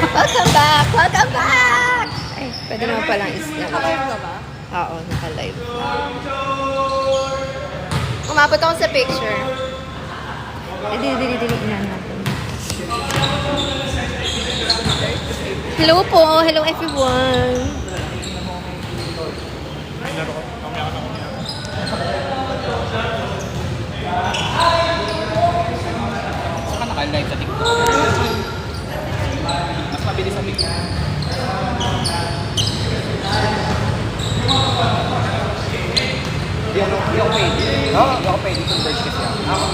Welcome back! Welcome back! Ay, pwede naman palang isla. Naka-live ka ba? Oo, naka-live. Umabot ako sa picture. Dili, inan natin. Hello po! Hello everyone! Saka naka-live sa TikTok. Mas mabilis sa video. Hindi ako pwede. No? Hindi ako pwede kung verge kasi ako.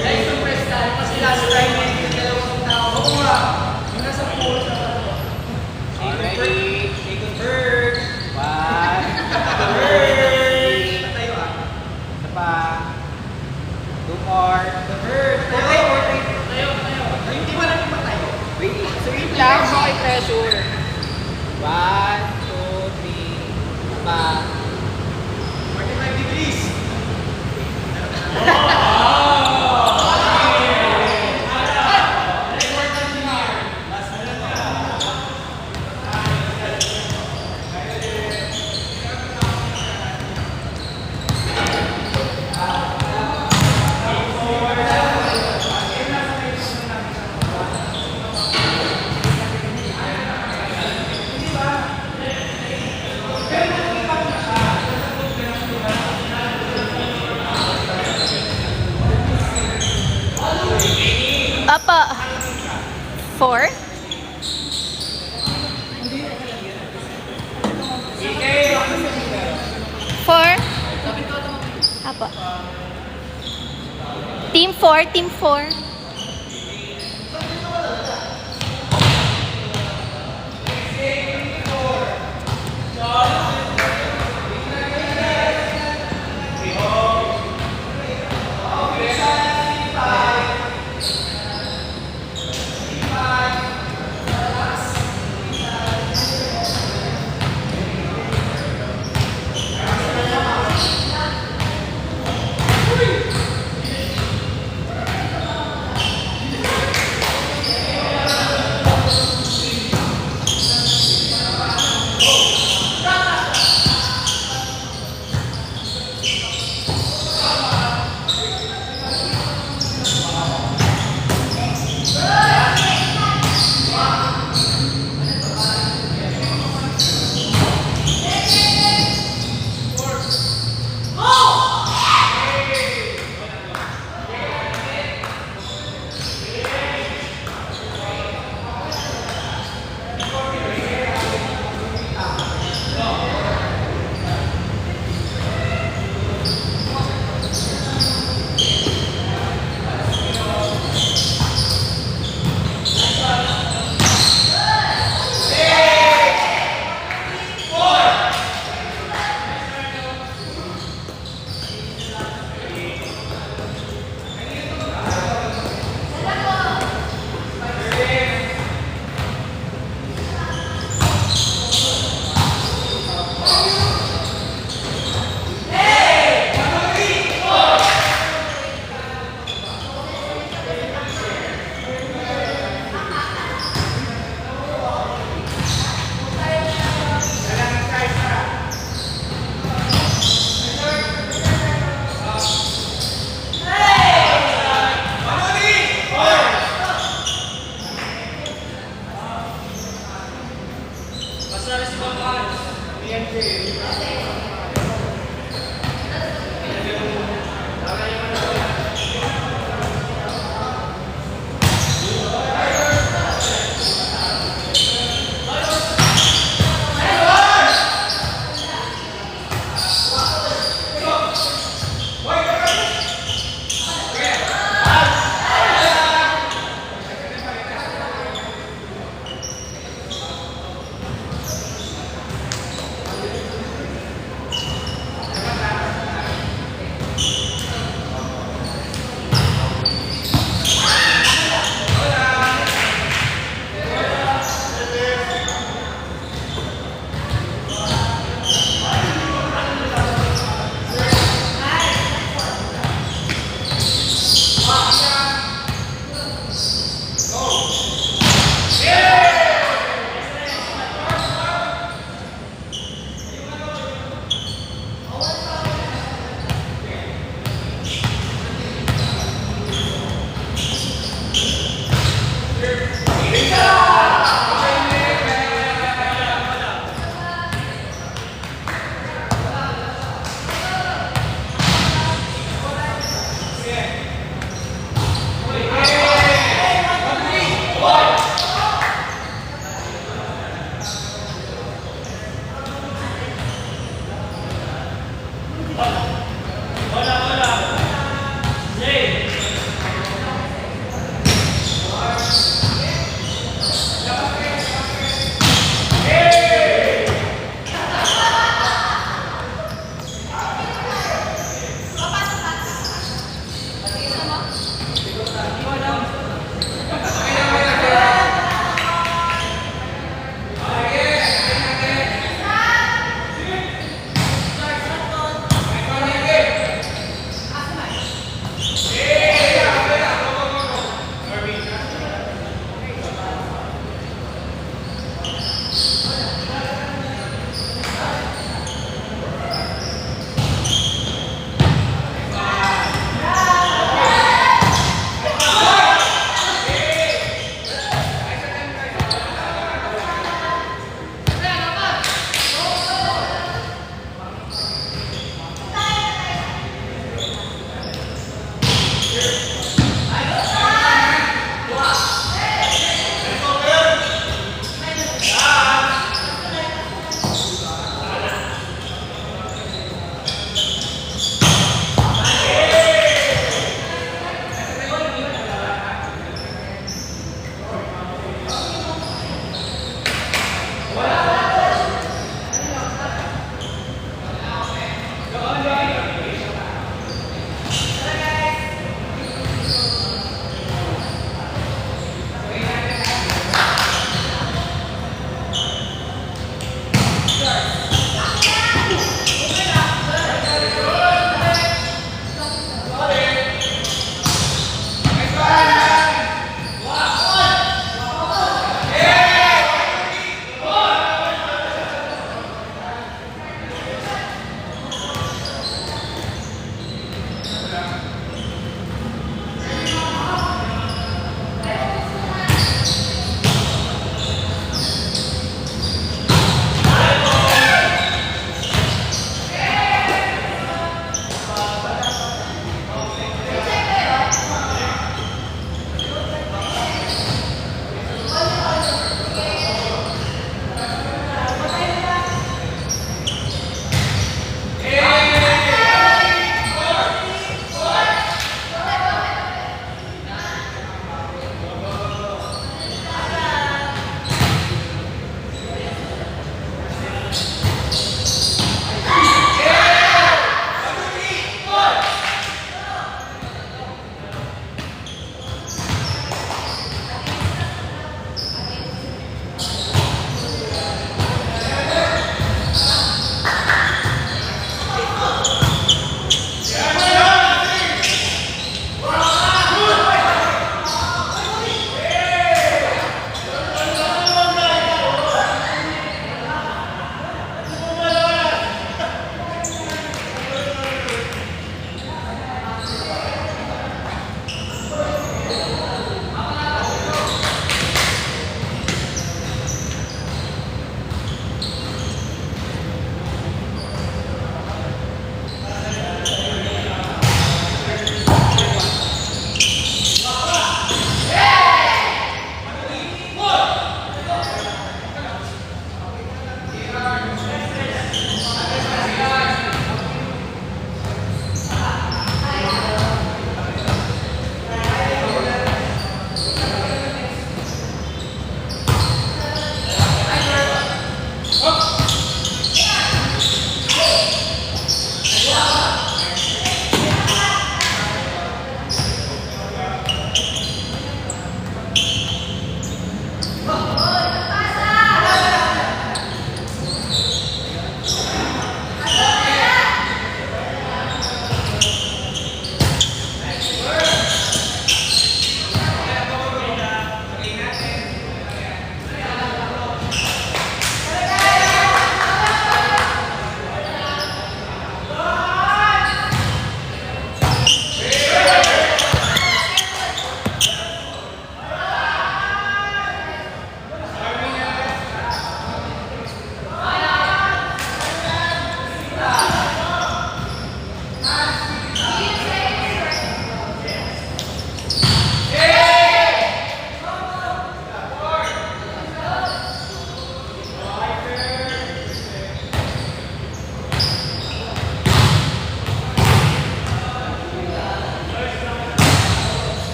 Guys, compress tayo kasi last time yung dalawang tao. Oo nga. Yung nasa pool. Ready? Second verge. One. Tayo ah. Isa pa. Two more. The bird. Tayo. Hindi mo lang yung tayo. Wait. Sweet lang. Okay, pressure. One, two, three. Pa. 45 degrees. Papa, 4? Four? Apa? Team 4, Team 4.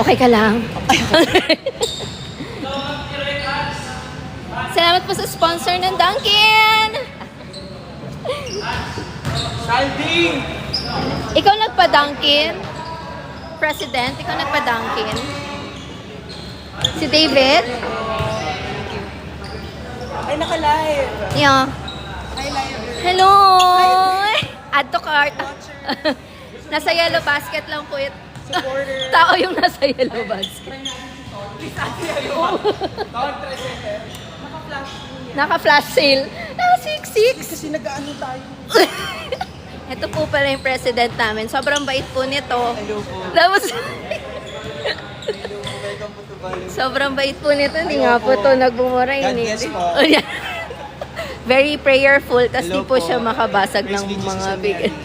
Okay ka lang? Salamat po sa sponsor ng Dunkin! Salding! Ikaw nagpa-Dunkin? President, ikaw nagpa-Dunkin? Si David? Ay, naka-live. Yeah. Hi, live. Hello! Add to cart. Nasa yellow basket lang po it. Supporter. Tao yung nasa yellow basket. Tawag 3 Naka-flash. Naka-flash sale. Naka-6-6. Kasi nag-ano tayo. Ito po pala yung president namin. Sobrang bait po nito. Hello po. Tapos, Welcome po to Bali. sobrang bait po nito. Hindi Hello nga po po. to nagbumura God yun. bless po. Very prayerful. Tapos di Hello po po. siya makabasag Praise ng be Jesus mga and big... Mary.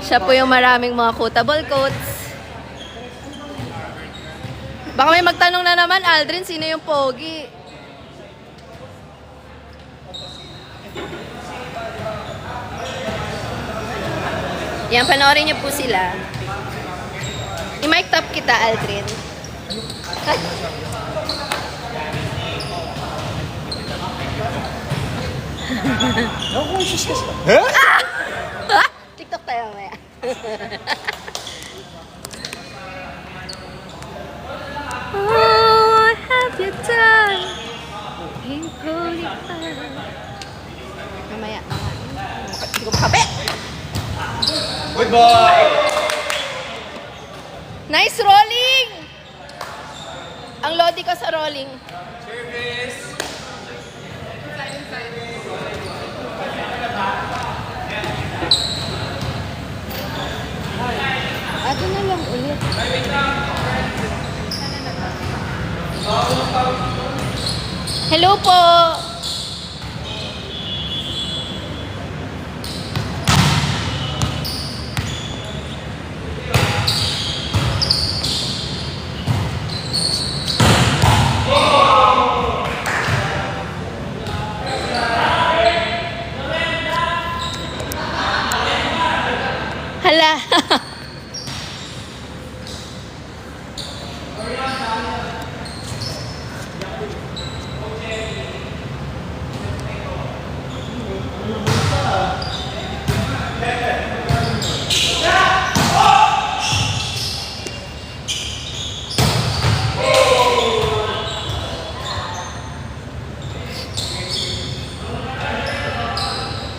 Siya po yung maraming mga quotable quotes. Baka may magtanong na naman, Aldrin, sino yung pogi? Yan, panoorin niyo po sila. I-mic top kita, Aldrin. Ay. No conscious kasi. TikTok tayo mamaya. Oh, have you done? Ain't holy fire. Mamaya. Hindi ko makabe. Good boy! Nice rolling! Ang lodi ko sa rolling. Service! Ato na lang ulit. Hello po! Hala!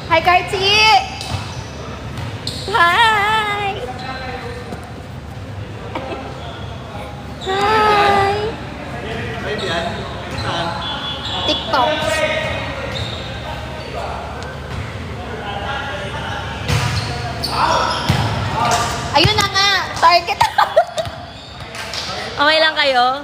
Hi, Carty! Hi! Hi! Ayun yan. Saan? TikTok. Ayun na nga! Target! Okay lang kayo?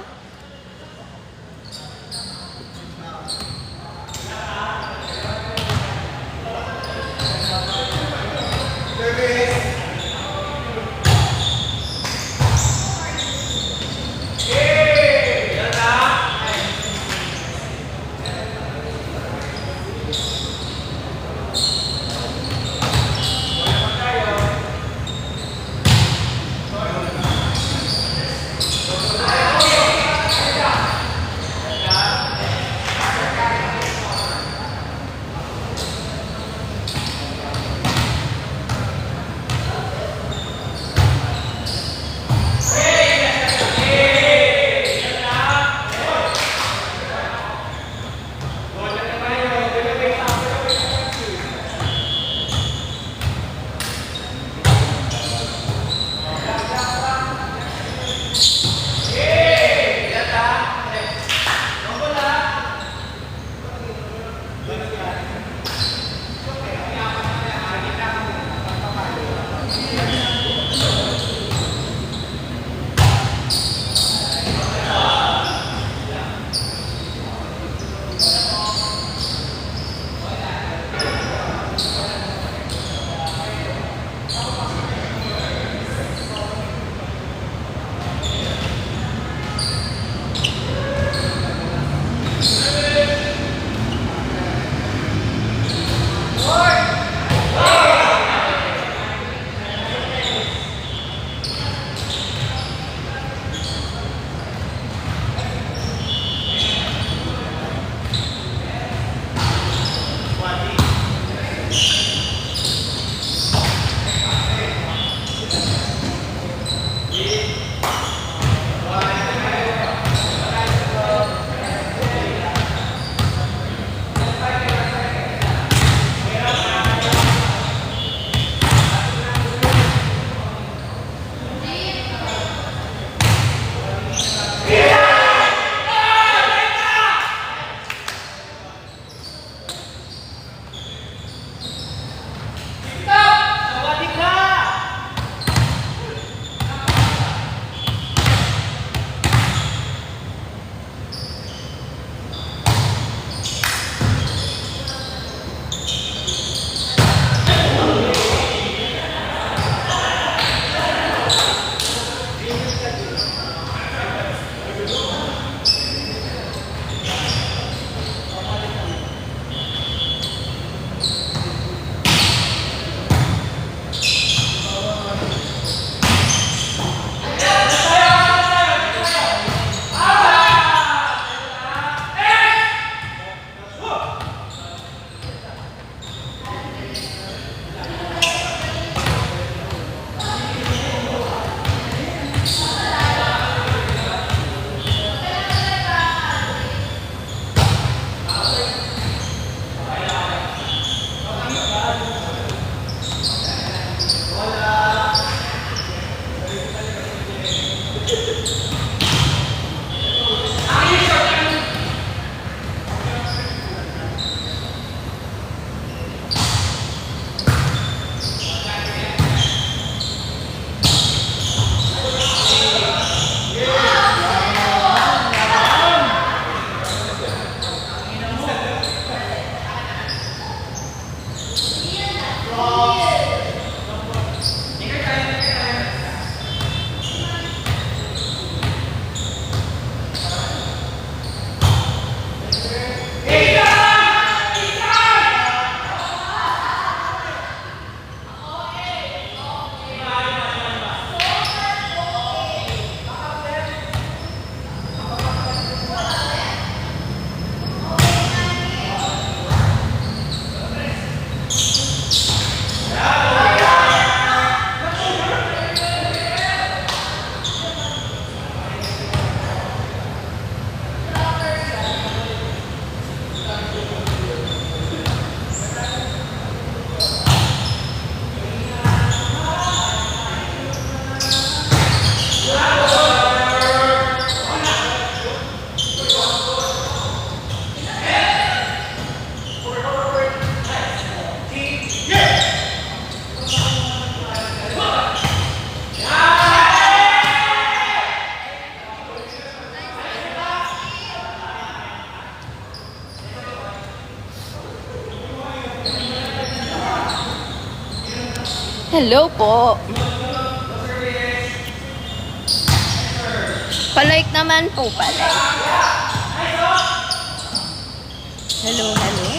Hello po. Palike naman po, palike. Hello, hello.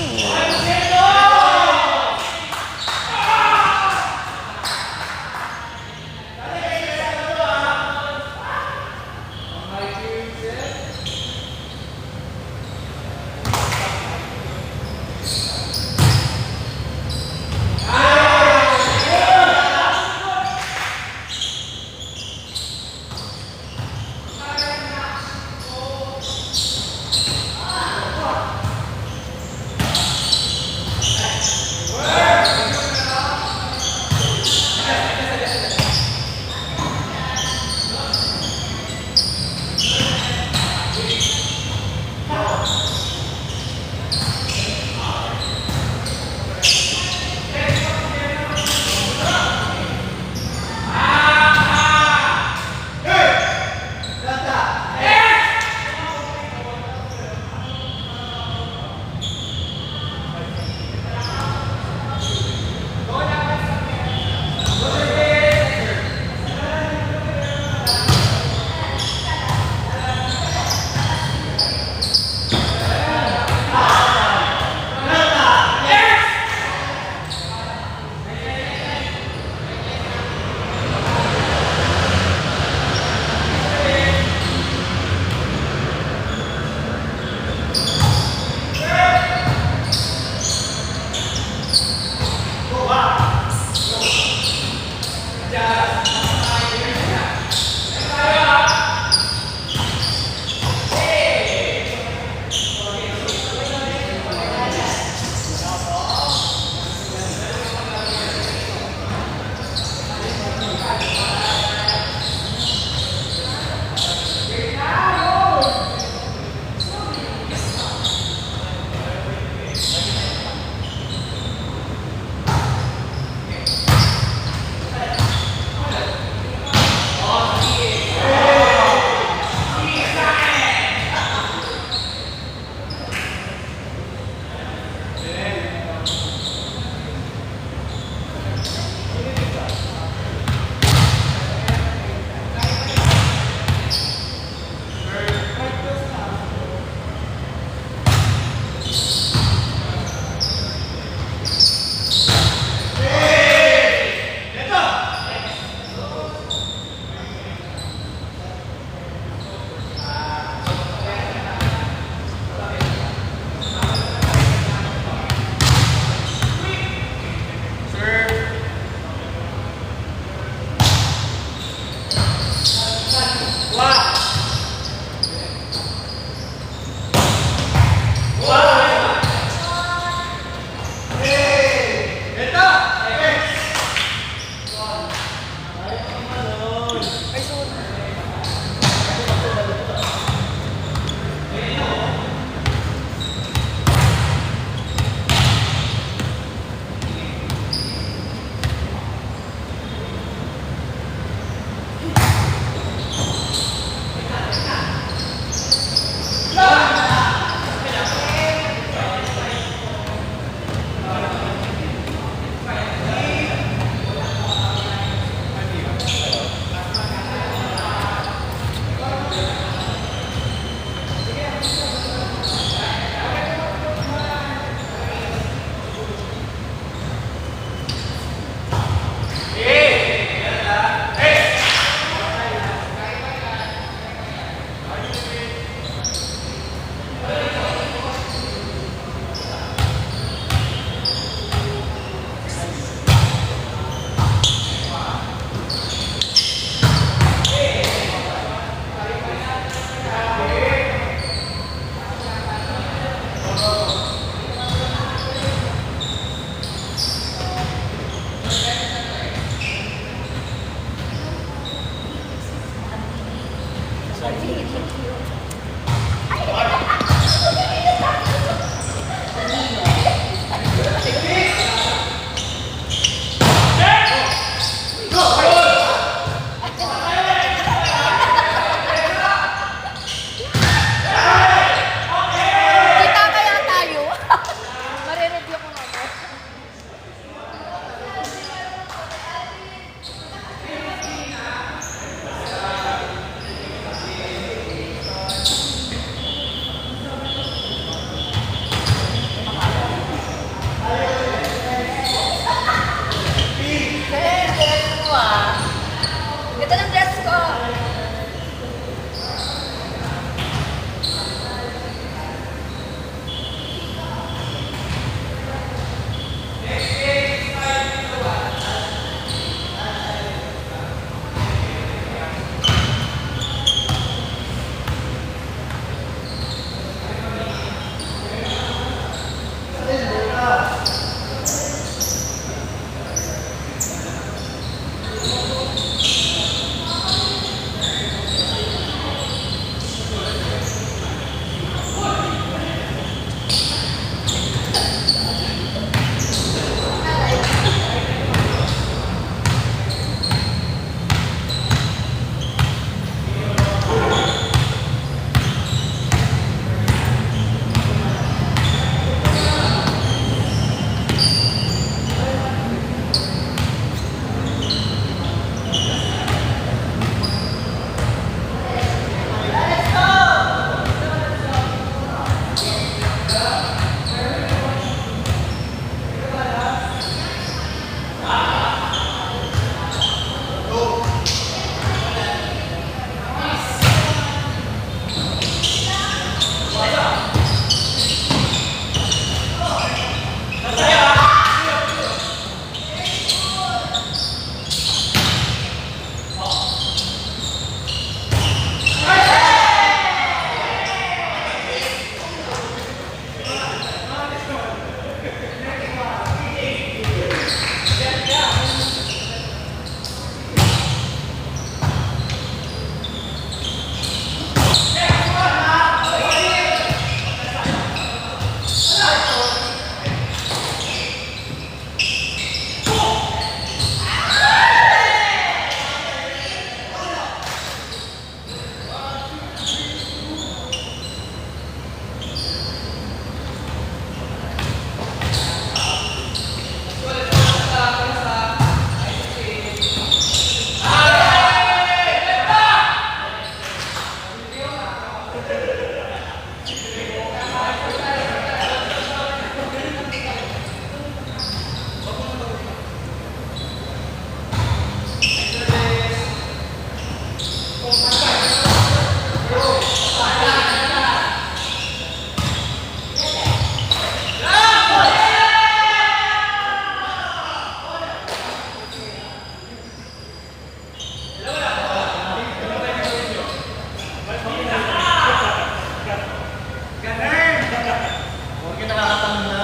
Huwag ka nakakatanong na.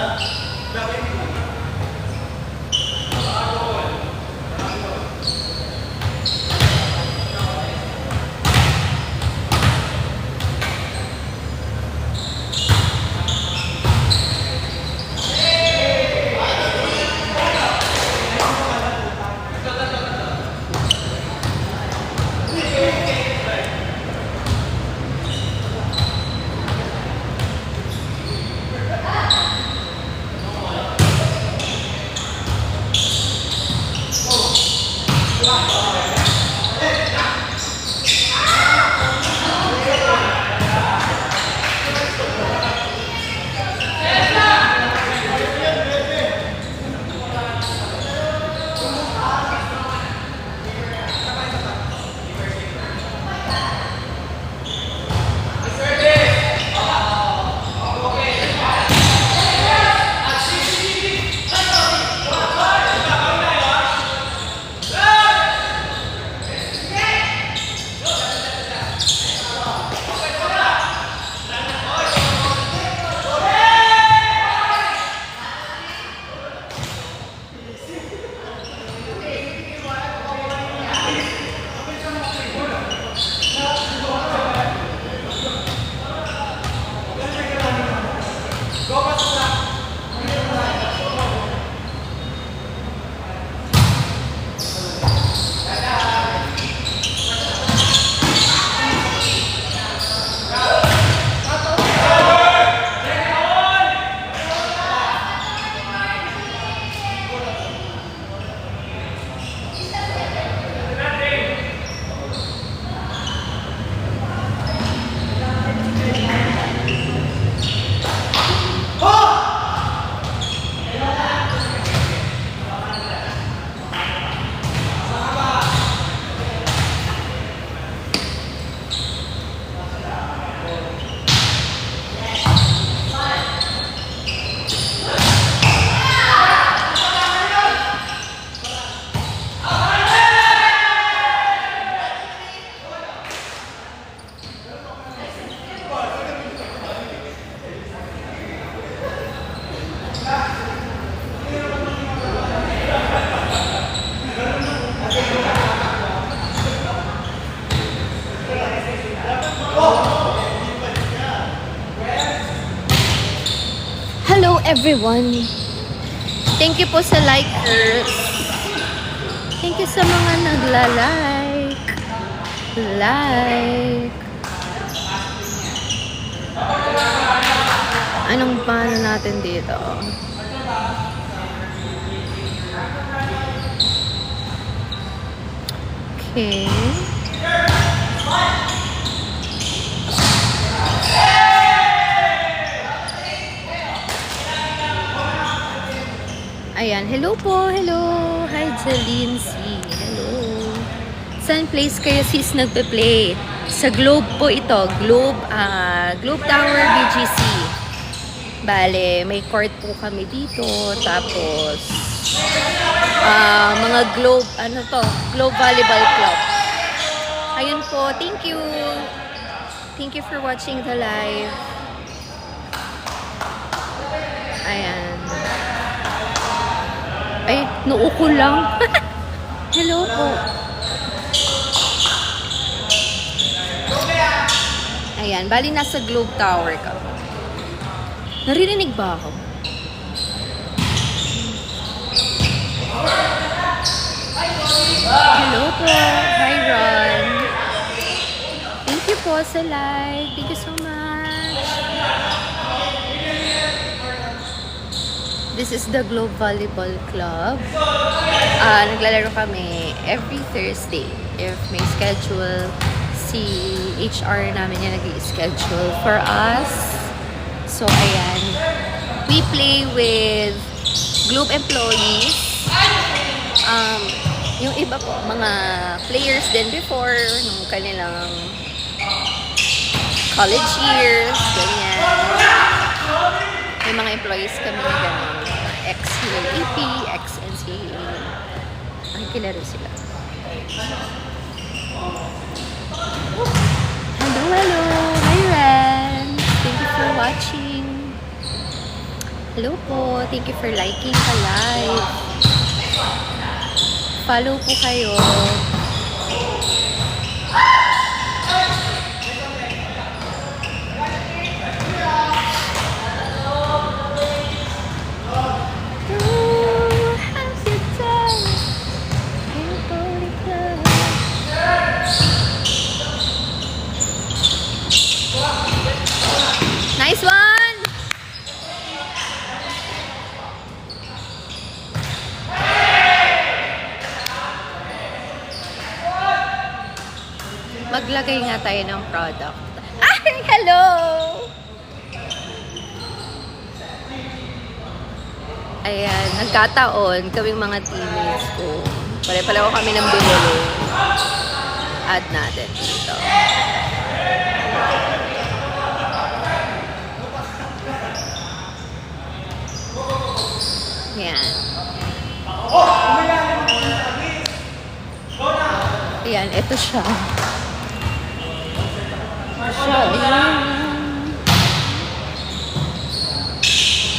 Hello everyone! Thank you po sa likers. Thank you sa mga nagla-like. Like. Anong paano natin dito? Okay. Ayan, hello po, hello. Hi, Jeline C. Hello. Saan place kayo sis nagpe-play? Sa Globe po ito. Globe Tower BGC. Bale, may court po kami dito. Tapos, mga Globe, Globe Volleyball Club. Ayun po, thank you. Thank you for watching the live. Ayan. Ay, noo ko lang. Hello po. Ayan, bali nasa Globe Tower ka. Naririnig ba ako? Hello po. Hi, Ron. Thank you po sa live. Thank you so much. This is the Globe Volleyball Club. Naglalaro kami every Thursday. If may schedule, si HR namin yung nag-i-schedule for us. So, ayan. We play with Globe employees. Yung iba po, mga players din before, nung kanilang college years, ganyan. May mga employees kami na gano'n. Ex-UAP, ex-NCAA. Makikilaro sila. Hello, hello! Hi, Ren! Thank you for watching. Hello po. Thank you for liking ka live. Follow po kayo. Nice one! Maglagay nga tayo ng product. Ay, hello! Ayan, nagkataon kaming mga teammates ko. Pare-pareho kami ng binili. Add natin dito. Ayan. Ayan, ito siya.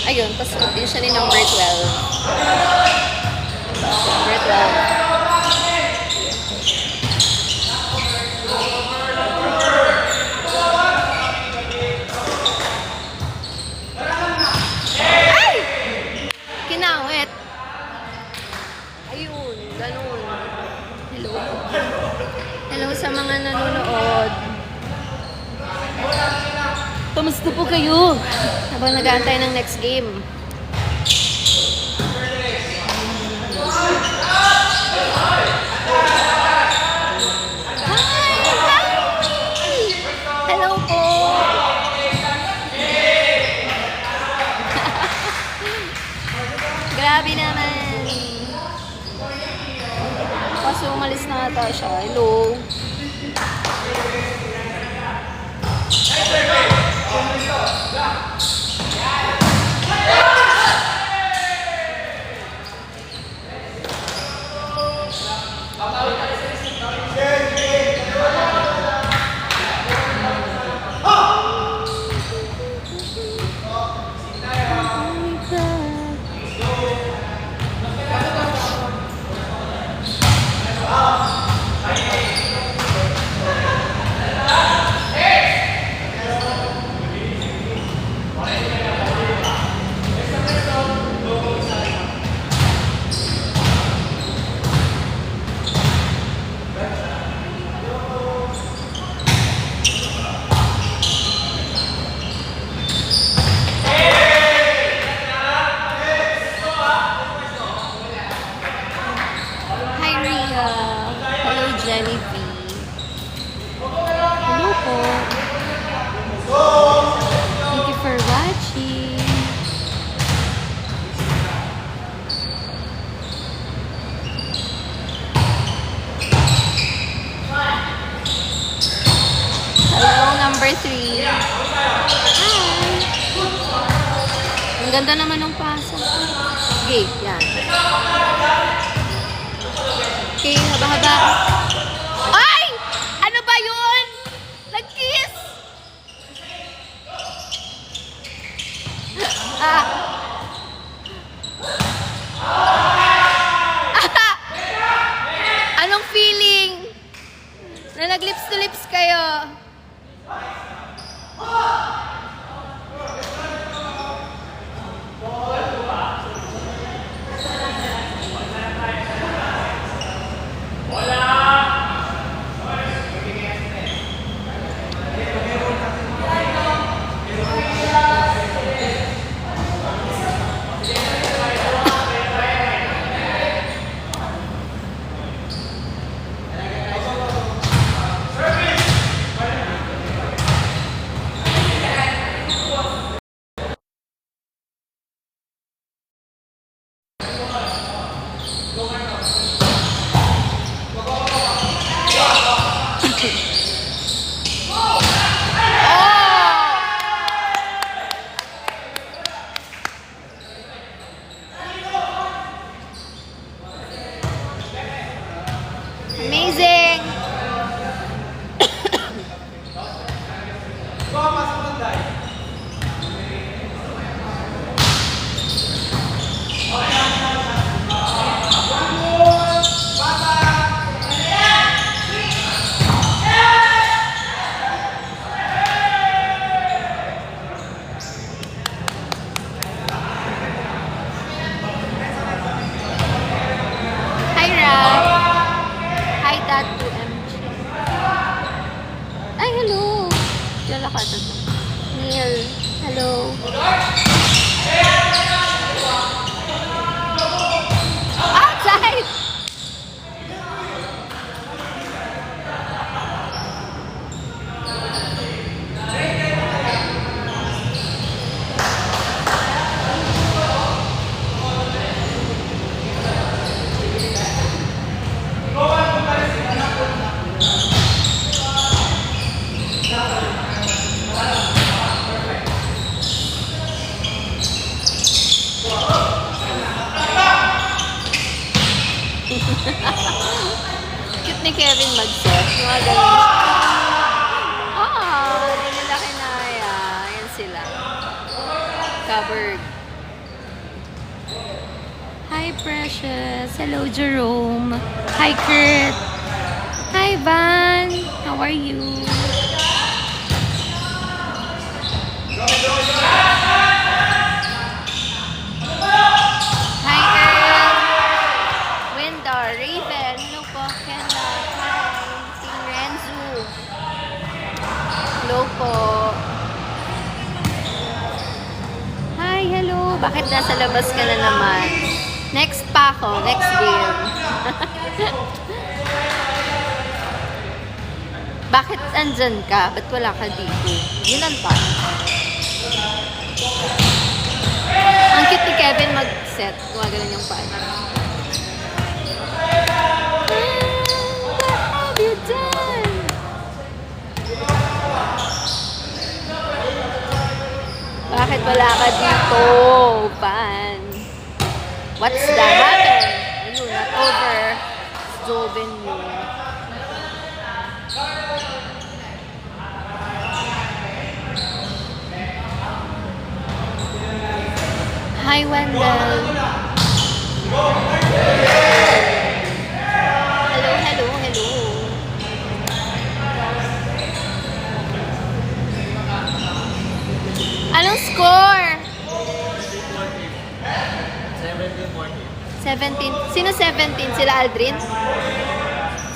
Ayun, pasok din siya ni number 12. Number 12. Ay! Kinawit. Ayun, ganun. Hello. Hello sa mga nanonood. Kamusta po kayo? Habang nag-aantay ng next game. Hi! Hello po! Grabe naman. Kaso umalis na ata siya. Hello. Hi, Rhea. Hello, Jenny V. Hello po. Thank you for watching. Hello, number 3. Hi. Ang ganda naman ng pasa. Okay, yan. Okay, haba-haba. Ay! Ano ba yun? Nag-kiss! Ah. Anong feeling? Na nag-lips to lips kayo? Cute ni Kevin mag-set. Mga ganun siya. Hindi nila kinaya. Ayan sila. Covered. Hi, Precious. Hello, Jerome. Hi, Kurt. Hi, Van. How are you? Hi, Earl. Windor. Raven. Hello po. Kenda. Hi. Team Renzu. Hello po. Hi, hello. Bakit nasa labas ka na naman? Next pa ako. Next game. Bakit andyan ka? Ba't wala ka dito? Yun ang tanong. Ang cute ni Kevin mag-set. Gumagalan yung paa. What have you done? Bakit wala ka dito, Pan? What's that happen? Ayun, not over. Joven mo. Hi, Wendell. Hello, hello, hello. Anong score? 17. Sino 17? Sila Aldrin?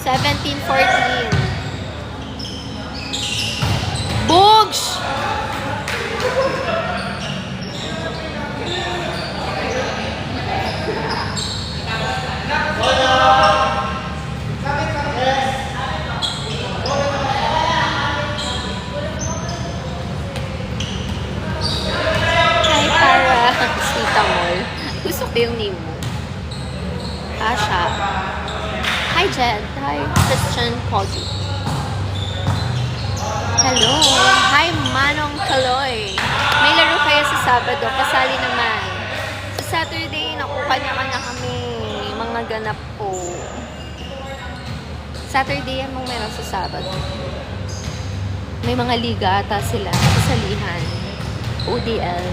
17-14. Bugs! Hi, para Sita Mall. Gusto ko yung name mo. Asha. Hi, Jed. Hi, Christian Poggy. Hello. Hi, Manong Kaloy. May laro kayo sa Sabado. Pasali naman. Sa Saturday, naku, kanya-kanya kami. Mga ganap po. Saturday yan mong meron sa Sabado. May mga liga ata sila. Kasalihan. ODL.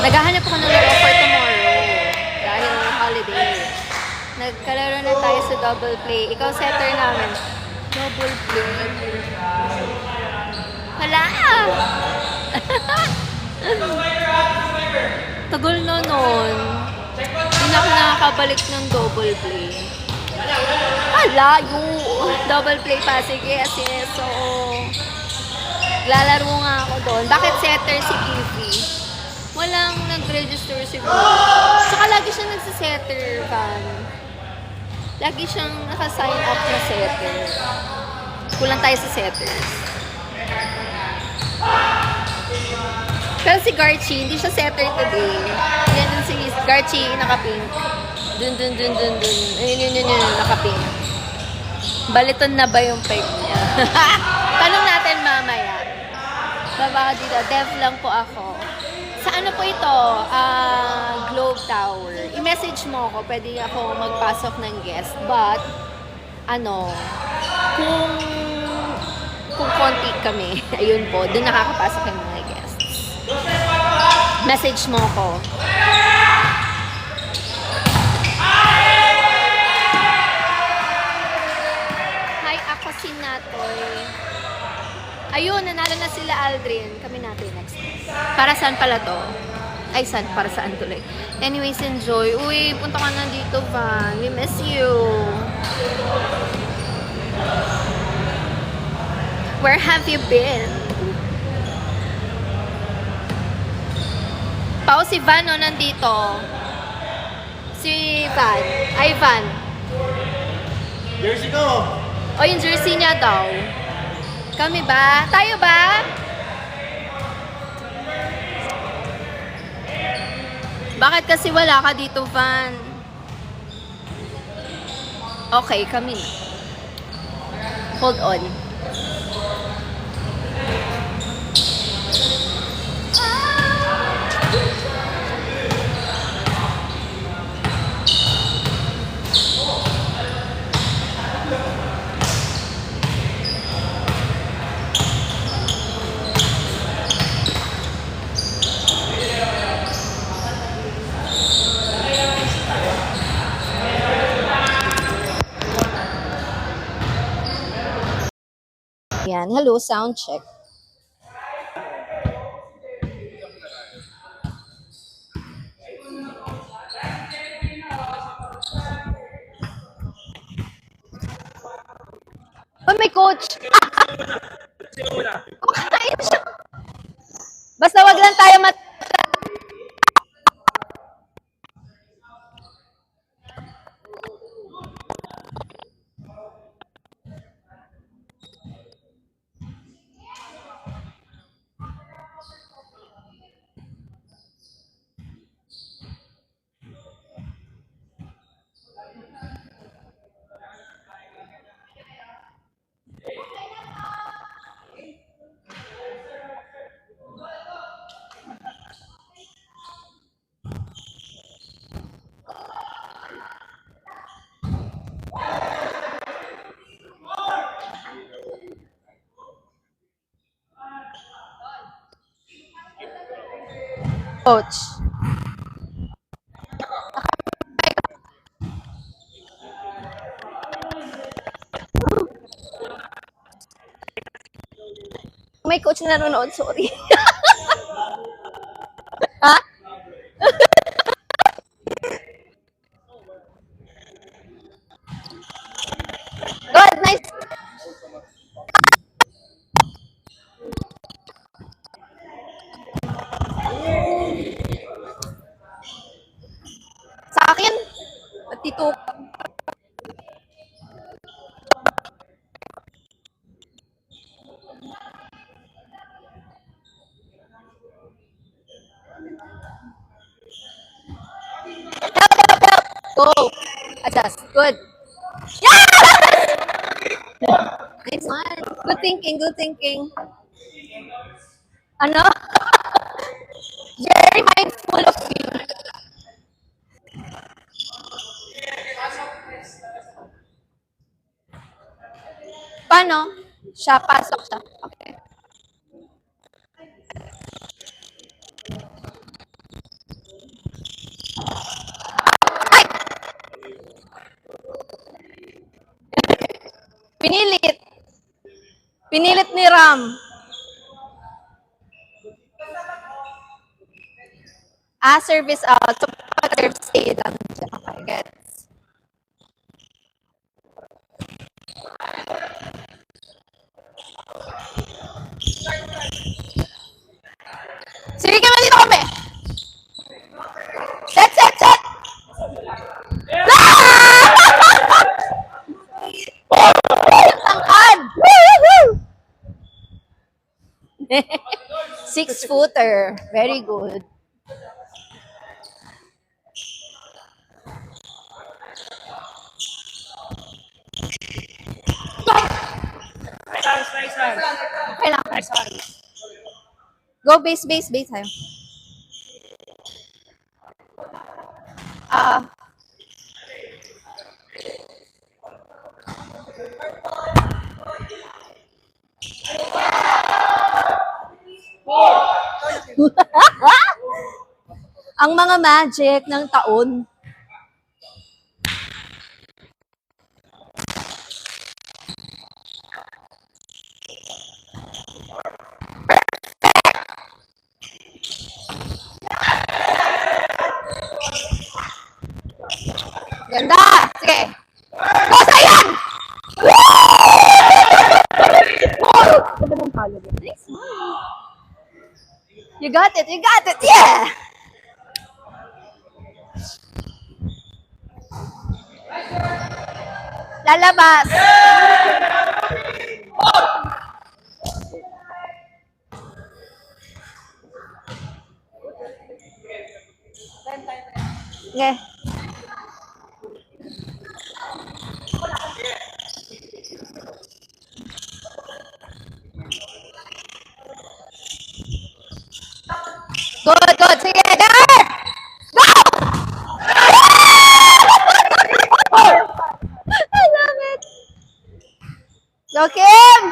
Naghahanap ako ng laro for tomorrow. Dahil holiday. Nagkalaro na tayo sa double play. Ikaw setter namin. Double play. Wala! Tagal na nun. Hindi na ako nakakabalik ng double play. Layo! Double play pa. Sige, so lalaro nga ako doon. Bakit setter si Kiwi? Walang nag-register siguro. Saka lagi siyang nagsisetter, Van. Lagi siyang naka-sign up na setter. Kulang tayo sa setters. Pero si Garchi, hindi siya setter today. Yan dun si Garchi, naka-pink. Dun. Ayun, naka-pink. Baliton na ba yung peg niya? Tanong natin mamaya. Baba dito. Dev lang po ako. Sa ano po ito? Globe Tower. I-message mo ako. Pwede ako magpasok ng guest. But, kung konti kami, ayun po, doon nakakapasok yung mga guests. Message mo ako. Hi, ako si Natoy. Ayun, nanalo na sila Aldrin. Kami natin next. Para saan pala to? Ay, para saan tuloy? Anyways, enjoy. Uy, punta ka na dito, Van. We miss you. Where have you been? Pao, si Van, no, nandito. Si Van. Ay, Van. Jersey ko! O, yung jersey niya daw. Kami ba? Tayo ba? Bakit kasi wala ka dito, Van? Okay, kami na. Hold on. Ayan. Hello, sound check. Oh, may coach. Kumakain siya. Basta wag lang tayo coach. May coach na nanonood, sorry. Ha? Good, nice. Sa akin, matito. Go. Adjust. Good. Nice one. Good thinking, good thinking. Ano? Very mindful of you. Paano? Siya, pasok siya. Okay. Ay! Pinilit. Pinilit ni Ram. Service out. So, pag-serve stay lang. Okay, gets. Sige ka dito kami. Set, set, set! Tangkad! 6-footer. Very good. Okay lang. Sorry. Go base, base, base tayo. Ang mga magic ng taon. Ganda! Sige. Go sa yan! Nice one. You got it, you got it, yeah! Lalabas. Okay. Good, good. Sige, there! Go! I love it. Go, Kim!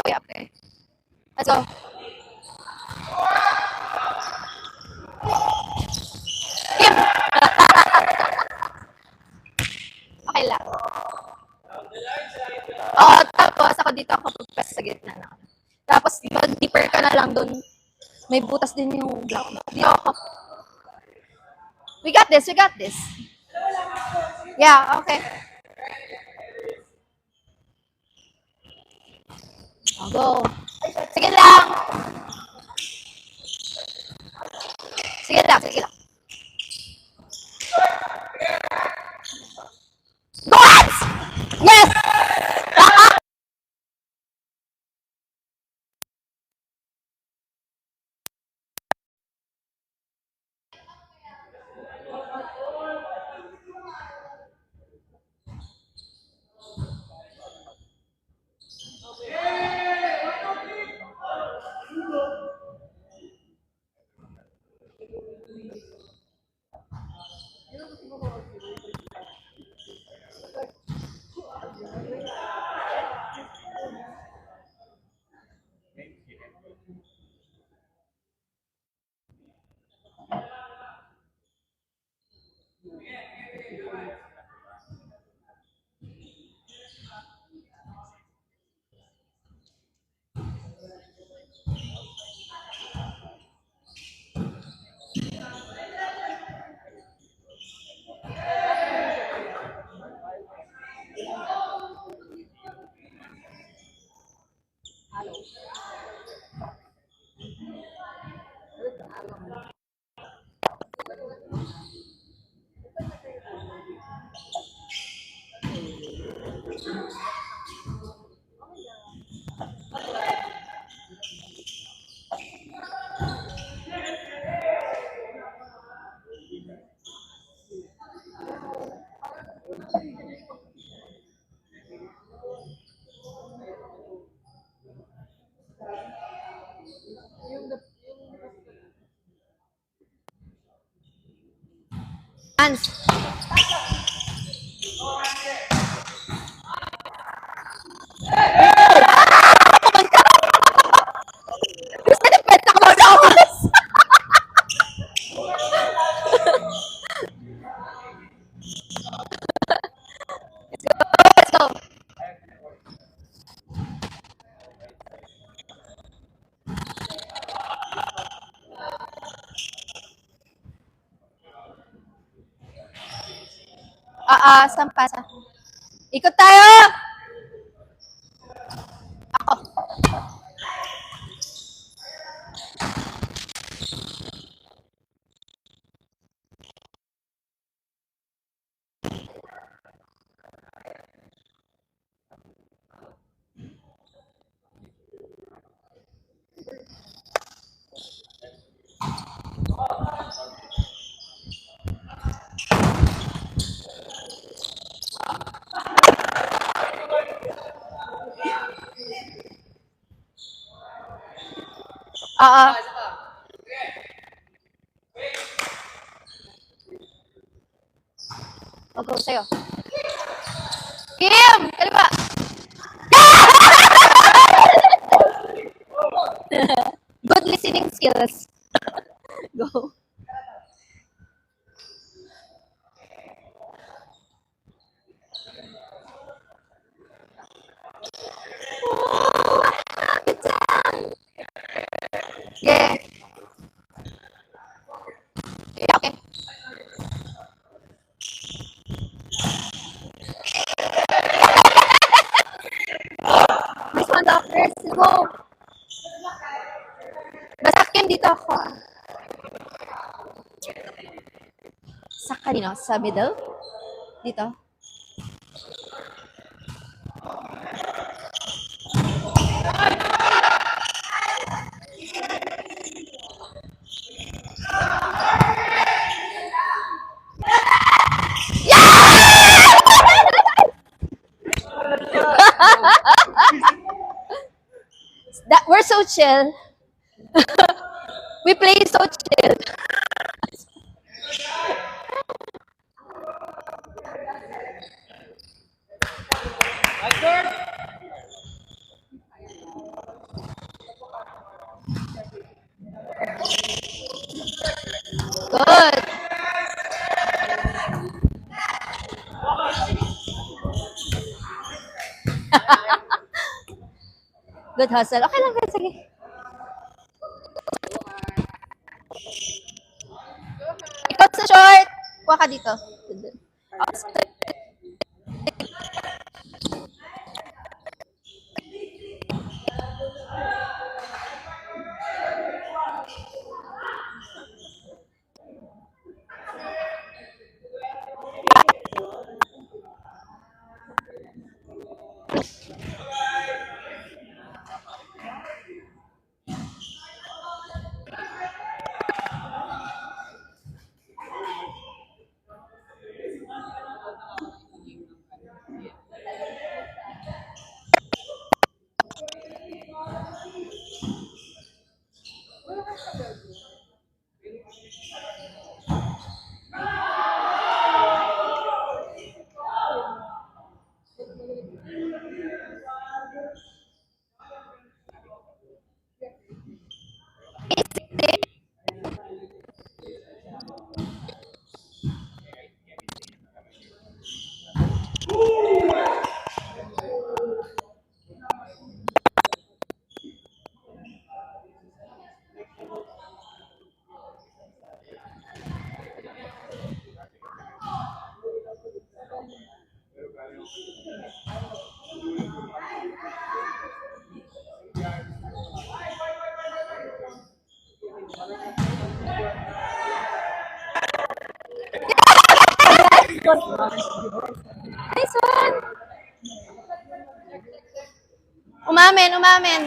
okay, okay. Let's go. Kim! Okay lang. Oo, tapos ako dito ako pagpas sa gitna na. Tapos mag-deeper ka na lang doon. May butas din yung block. Di ako. We got this, we got this. Yeah, okay. I'll go. Sige lang. Sige lang, sige lang. Go Ants! Yes! Ants. Gusto niya pwede ka mag-awas. Let's go. Saan pa? Ikot tayo! Ako. Oo. I'll go sa'yo. Kim! Kaliwa! Good listening skills. Go. Yeah. Yeah, okay. Nice one, doctors. Let's go. Basta Kim, dito ako. Sa kanino? Sa middle? Dito? We're so chill. We play so chill. Good hustle. Okay lang, friend. Sige. Ikaw sa short. Kuha ka dito. Nice one. Umamin, umamin.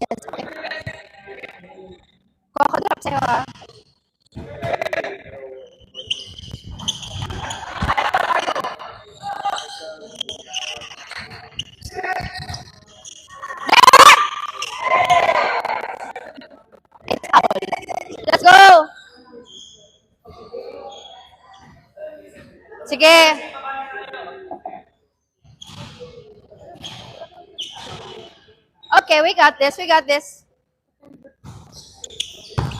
Yes, okay. Kuha ko drop sa'yo, ah. It's foul. Let's go! Sige. Okay, we got this. We got this.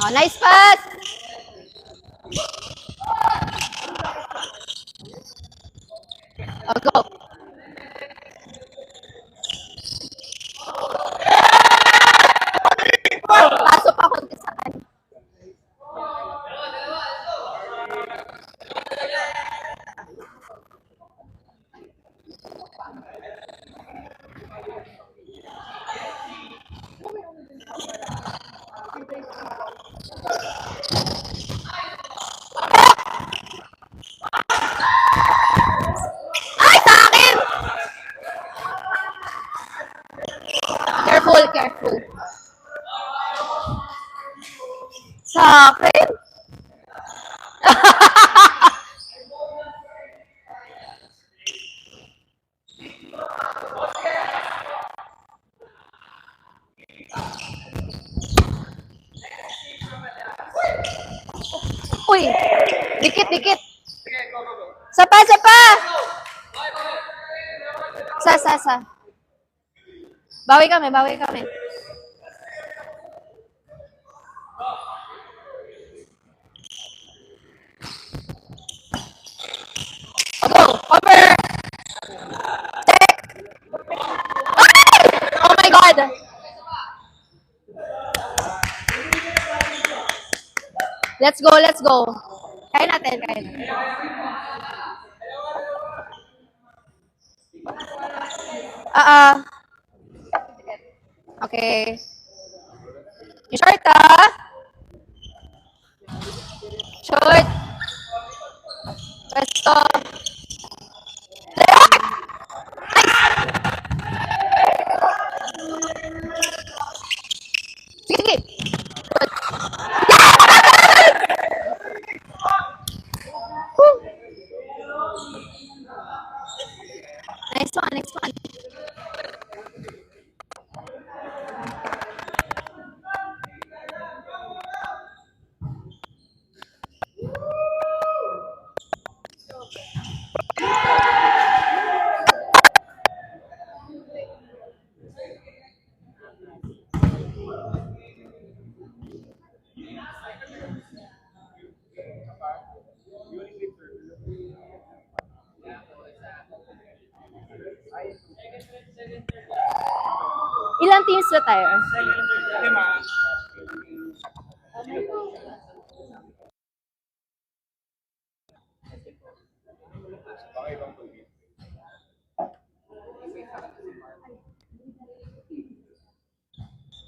Oh, nice pass. Oh, go. Paso pa konti sa kanya. Ay, sa akin! Careful, careful. Sa akin? Uy! Dikit, dikit. Sapa, sapa! Sa. Bawi kami, bawi kami. Go! Over! Check! Oh my God! Let's go, let's go. Kaya natin, kaya natin. Okay. Yung short, ah. Short. Pwesto. Sige, sige. Good. Woo. Nice one, next one. na tayo.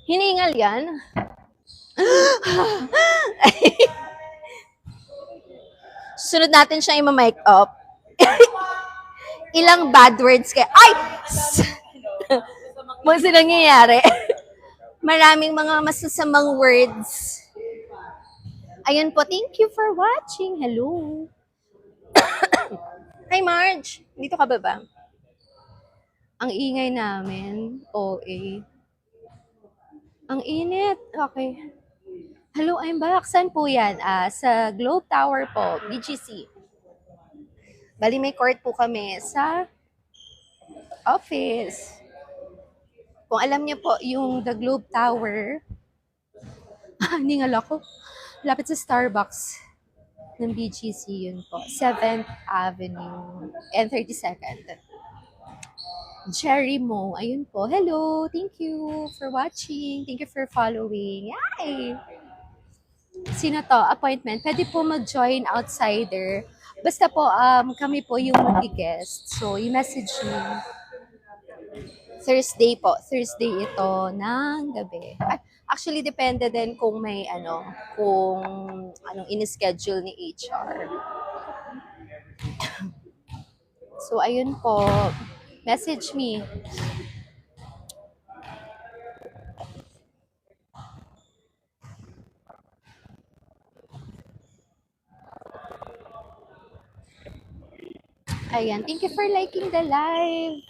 Hiningal yan? Sunod natin siya i-mic up. Ilang bad words kaya. Ay! Mga nangyayari. Maraming mga masasamang words. Ayun po, thank you for watching. Hello. Hi, Marge. Dito ka ba ba? Ang ingay namin. OA. Ang init. Okay. Hello, I'm back. Saan po yan? Sa Globe Tower po, BGC. Bali, may court po kami sa office. Kung alam niyo po, yung The Globe Tower, ningal ako. Lapit sa Starbucks ng BGC, yun po. 7th Avenue and 32nd. Cherry Mo, ayun po. Hello, thank you for watching. Thank you for following. Yay! Sino to? Appointment. Pwede po mag-join outsider. Basta po, kami po yung mag-guest. So, i-message me. Thursday po. Thursday ito ng gabi. Actually, depende din kung may kung anong in-schedule ni HR. So, ayun po. Message me. Ayan. Thank you for liking the live.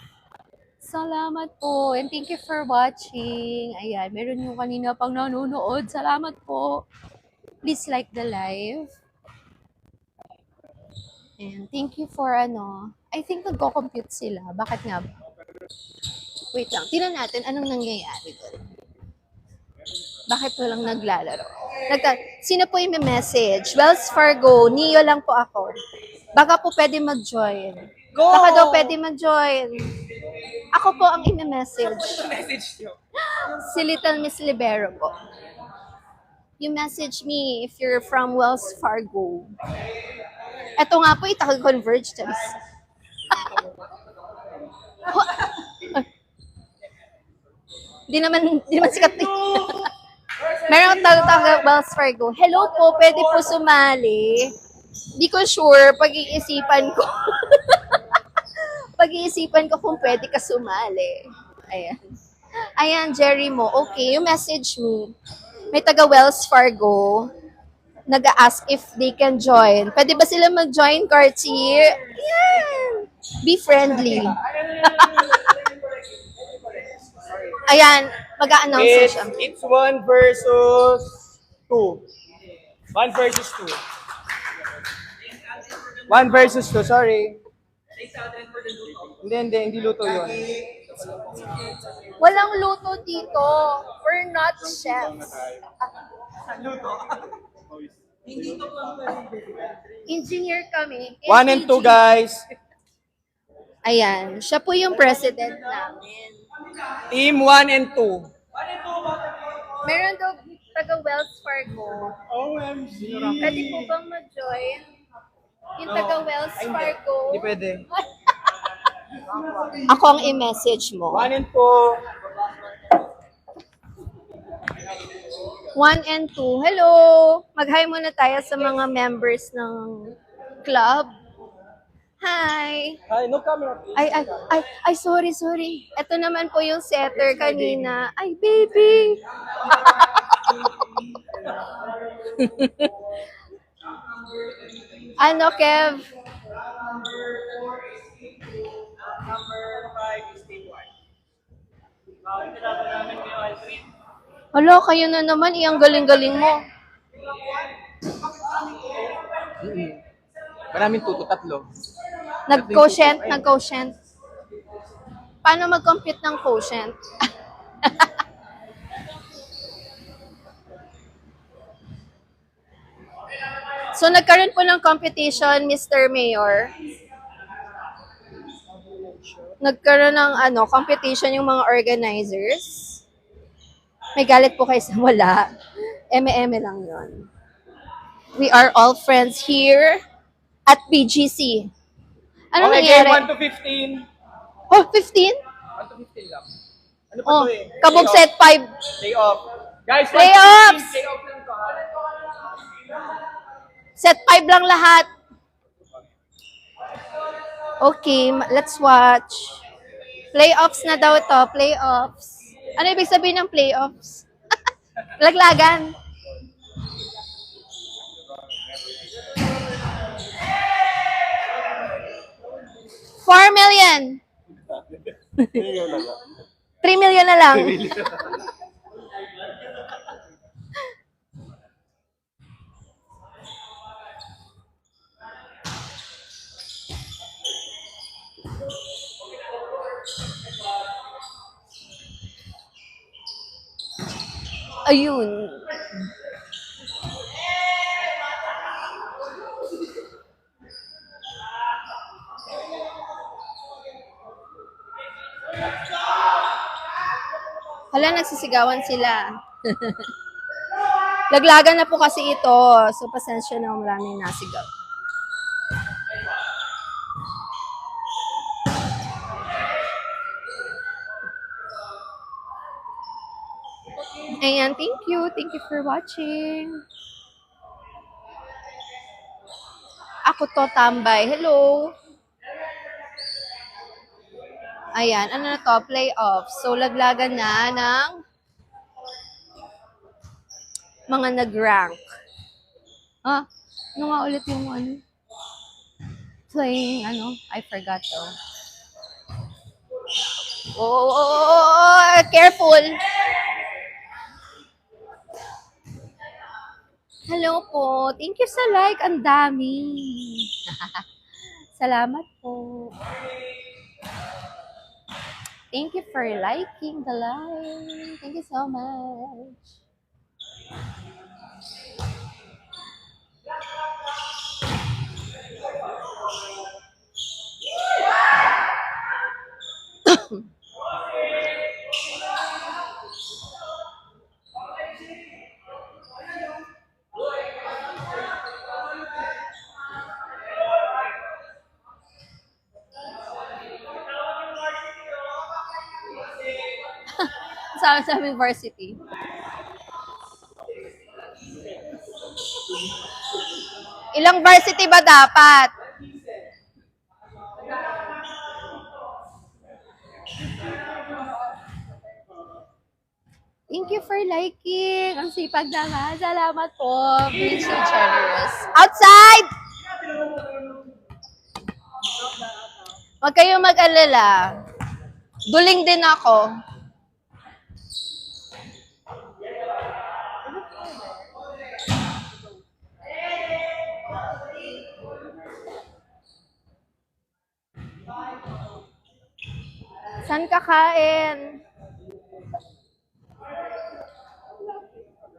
Salamat po. And thank you for watching. Ayan. Meron yung kanina pang nanonood. Salamat po. Please like the live. And thank you for I think nagko-compute sila. Bakit nga ba? Wait lang. Tingnan natin anong nangyayari doon. Bakit walang naglalaro? Sino po yung message? Wells Fargo. Neo lang po ako. Baka po pwede mag-join. Go! Baka daw pwede mag-join. Ako po ang i-message. Message nyo. Si Little Miss Libero po. You message me if you're from Wells Fargo. Ito nga po, ita-converge. Di naman sikat. Meron taga Wells Fargo. Hello po, pwede po sumali. Di ko sure, pag-iisipan ko. Pag-iisipan ko kung pwede ka sumali. Ayan. Ayan, Jerry Mo. Okay, you message me. May taga Wells Fargo. Nag-ask if they can join. Pwede ba sila mag-join, Cartier? Yan. Be friendly. Ayan, mag-a-announce na siya. It's 1 versus 2. 1 versus 2. 1 versus 2, sorry. Hindi luto yun. Walang luto dito. We're not chefs. Engineer kami. 1 and 2, guys. Ayan, siya po yung president namin. Team 1 and 2. Meron daw taga Wells Fargo. OMG. Pwede po bang mag-join? Yung taga Wells Fargo. Hindi pwede. Ako ang i-message mo. 1 and 2. 1 and 2. Hello! Mag-hi muna tayo sa mga members ng club. Hi! Hi, no camera. Ay, sorry. Ito naman po yung setter kanina. Ay, baby! Ano, Kev? Number 5 is team 1. Hala, kayo na naman. Iyang galing-galing mo. Maraming tuto, 3. Nag-quotient. Paano mag-compute ng quotient? So, nagkaroon po ng competition, Mr. Mayor. Nagkaroon ng competition yung mga organizers. May galit po kayo sa wala. Eme-eme lang yon. We are all friends here at BGC. Ano Okay, game nangyari? 1 to 15. Oh, 15? 1 to 15 lang. Ano ba Oh, to eh? kabog Play set 5. off. Play off. Guys, 1 to Playoffs! 15. Play off lang to ha. Set 5 lang lahat. Okay, let's watch. Playoffs na daw to. Playoffs. Ano ibig sabihin ng playoffs? Laglagan. $4 million. 3 million na lang. Ayun. Hala, nagsisigawan sila. Laglagan na po kasi ito. So, pasensya na maraming nasigaw. Ayan, thank you. Thank you for watching. Ako to, tambay. Hello. Ayan, ano na to? Playoff. So, laglagan na ng mga nag-rank. Ah, ano nga ulit yung ano? Playing, ano? I forgot to. Oh, careful. Hello po. Thank you sa like. Ang dami. Salamat po. Thank you for liking the live. Thank you so much. Sa varsity. Ilang varsity ba dapat? Thank you for liking. Ang sipag naman. Salamat po. Being so generous. Outside! Huwag kayong mag-alala. Duling din ako. Saan kakain?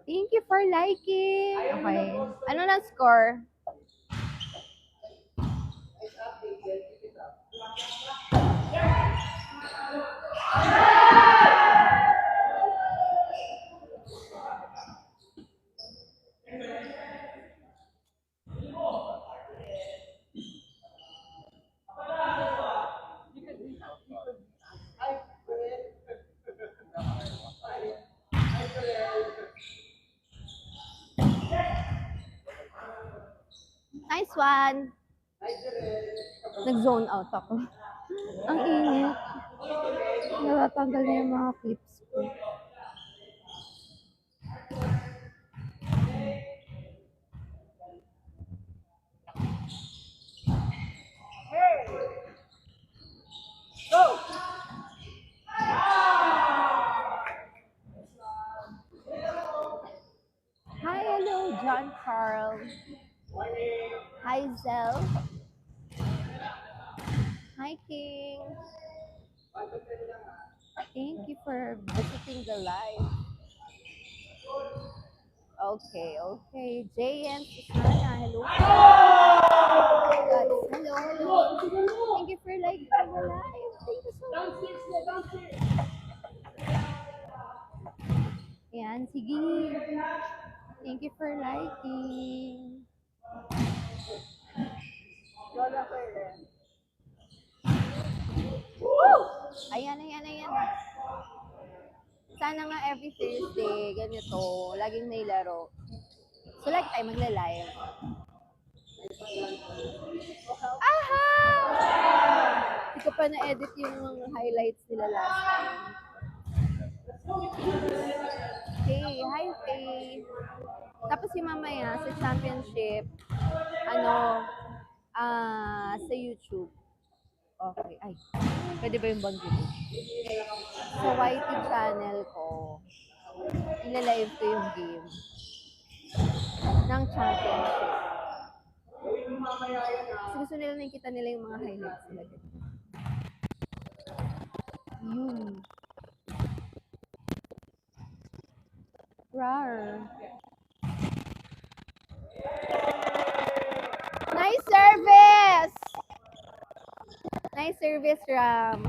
Thank you for liking. Okay. Ano na score? Nice one. Nag-zone out ako. Ang init. Natatanggal na yung mga clips ko. Hi, hello, John Carl. Hi, Zel. Hi, King. Thank you for visiting the live. Okay, okay. JM Susana, hello. Guys, hello, hello. Thank you for liking the live. Thank you so much. Ayan, sige. Thank you for liking. Lola Ferlen. Ayan, ayan, ayan. Sana nga every Thursday, ganito, laging may laro. So, like tayo magla-live. Aha! Hindi ko pa na-edit yung mga highlights nila last time. Okay, hi Faye. Tapos yung mamaya sa championship, sa YouTube. Okay, ay, pwede ba yung banggit? Sa YT channel ko, ilalive ko yung game ng championship. Kasi gusto nila nakikita nila yung mga highlights nila. Yun. Rar. Nice service! Nice service, Ram.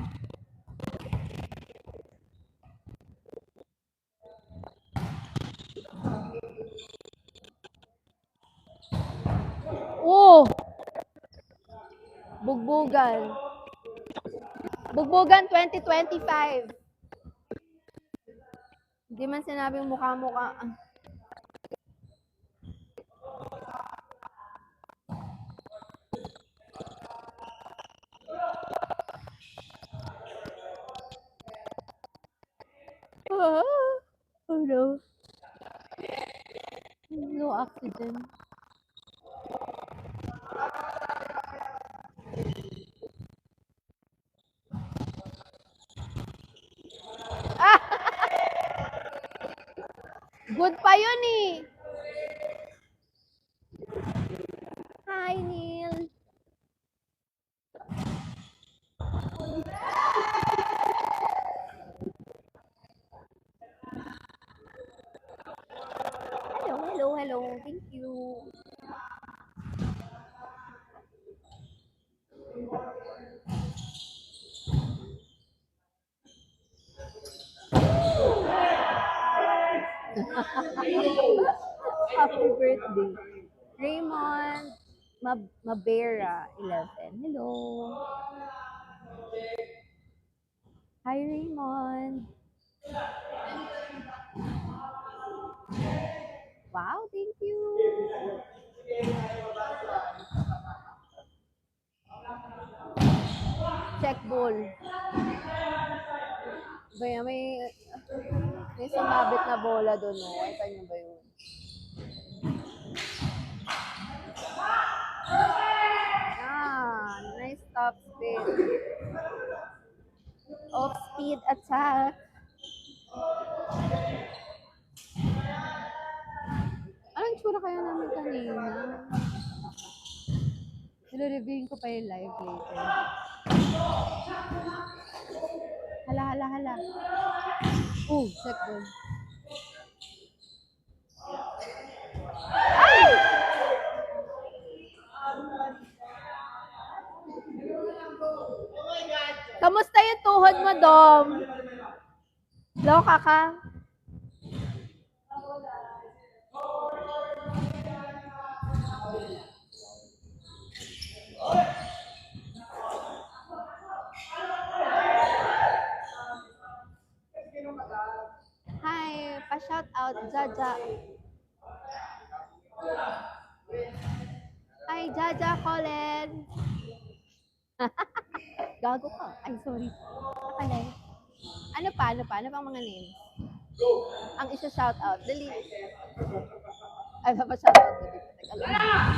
Oh! Bugbugan. Bugbugan 2025. Hindi man sinabing mukha-mukha. Ah, oh no. No oxygen. Ah! Good pa yun eh. Hi, Neil. Hello, hello, hello. Thank you. Happy birthday. Raymond Mabera, 11. Hello. Hi, Raymond. Wow, thank you. Check ball. Baya, may sumabit na bola doon, no? Ay, kanya ba yun? Ah, nice top spin. Off speed attack. Anong tsura kaya namin kanina? Nire-reviewin ko pa yung live later. Hala, hala, hala. Oh, check ball. Ay! Kamusta yung tuhod mo, Dom? Loka ka? Hi, pa-shout out, Jaja. Hi, Jaja Colin. Gago ka. Ay, sorry. Akalay. Ano pa? Ano pang mga names? Ang isa-shout out. Dali. Ay, pa-shout out. Dali. Teka lang.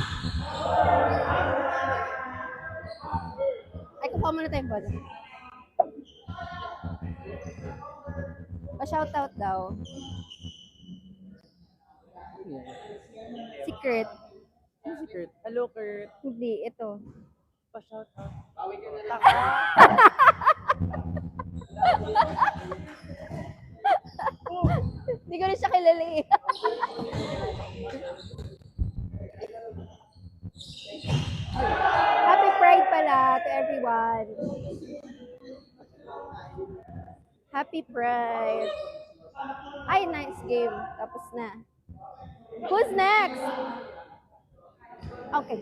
Ay, kukuha muna tayong bola. Pa-shout out daw. Si Kurt. Ano si Kurt? Hello, Kurt. Hindi, ito. Pa-shout out. Hindi ko rin siya kilala eh. Happy Pride pala to everyone. Happy Pride. Ay, nice game. Tapos na. Who's next? Okay.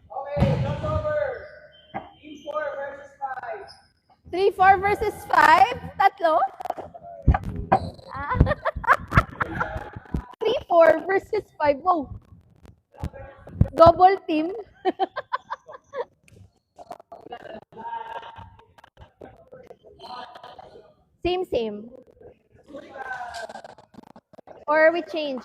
Okay, jump over. Team 4 versus 5. 3-4 versus 5? Tatlo? Ah. 3-4 versus 5. Wow. Double team. Same. Or we change.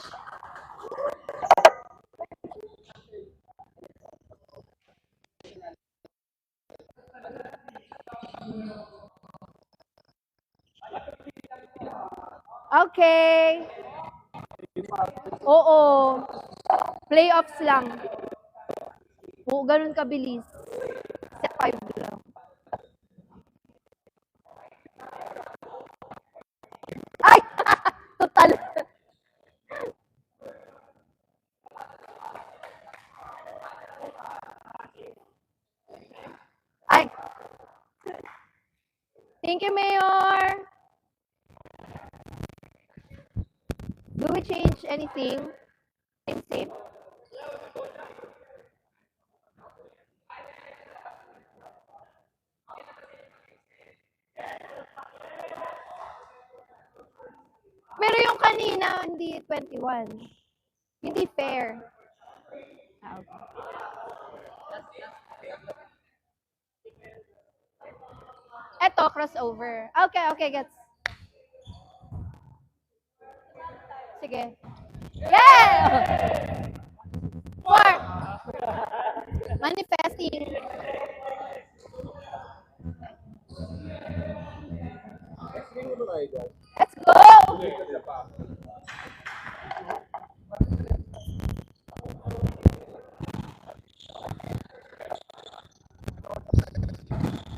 Okay. Oo. Playoffs lang. Oo, ganun kabilis. Set 5 lang. Ay! Total. Ay! Thank you, Mayor! Do we change anything? Same? Pero yung kanina, hindi 21. Hindi fair. Ah, okay. Eto, crossover. Okay, gets. Sige. Yeah! 4. Manifesting. Let's go!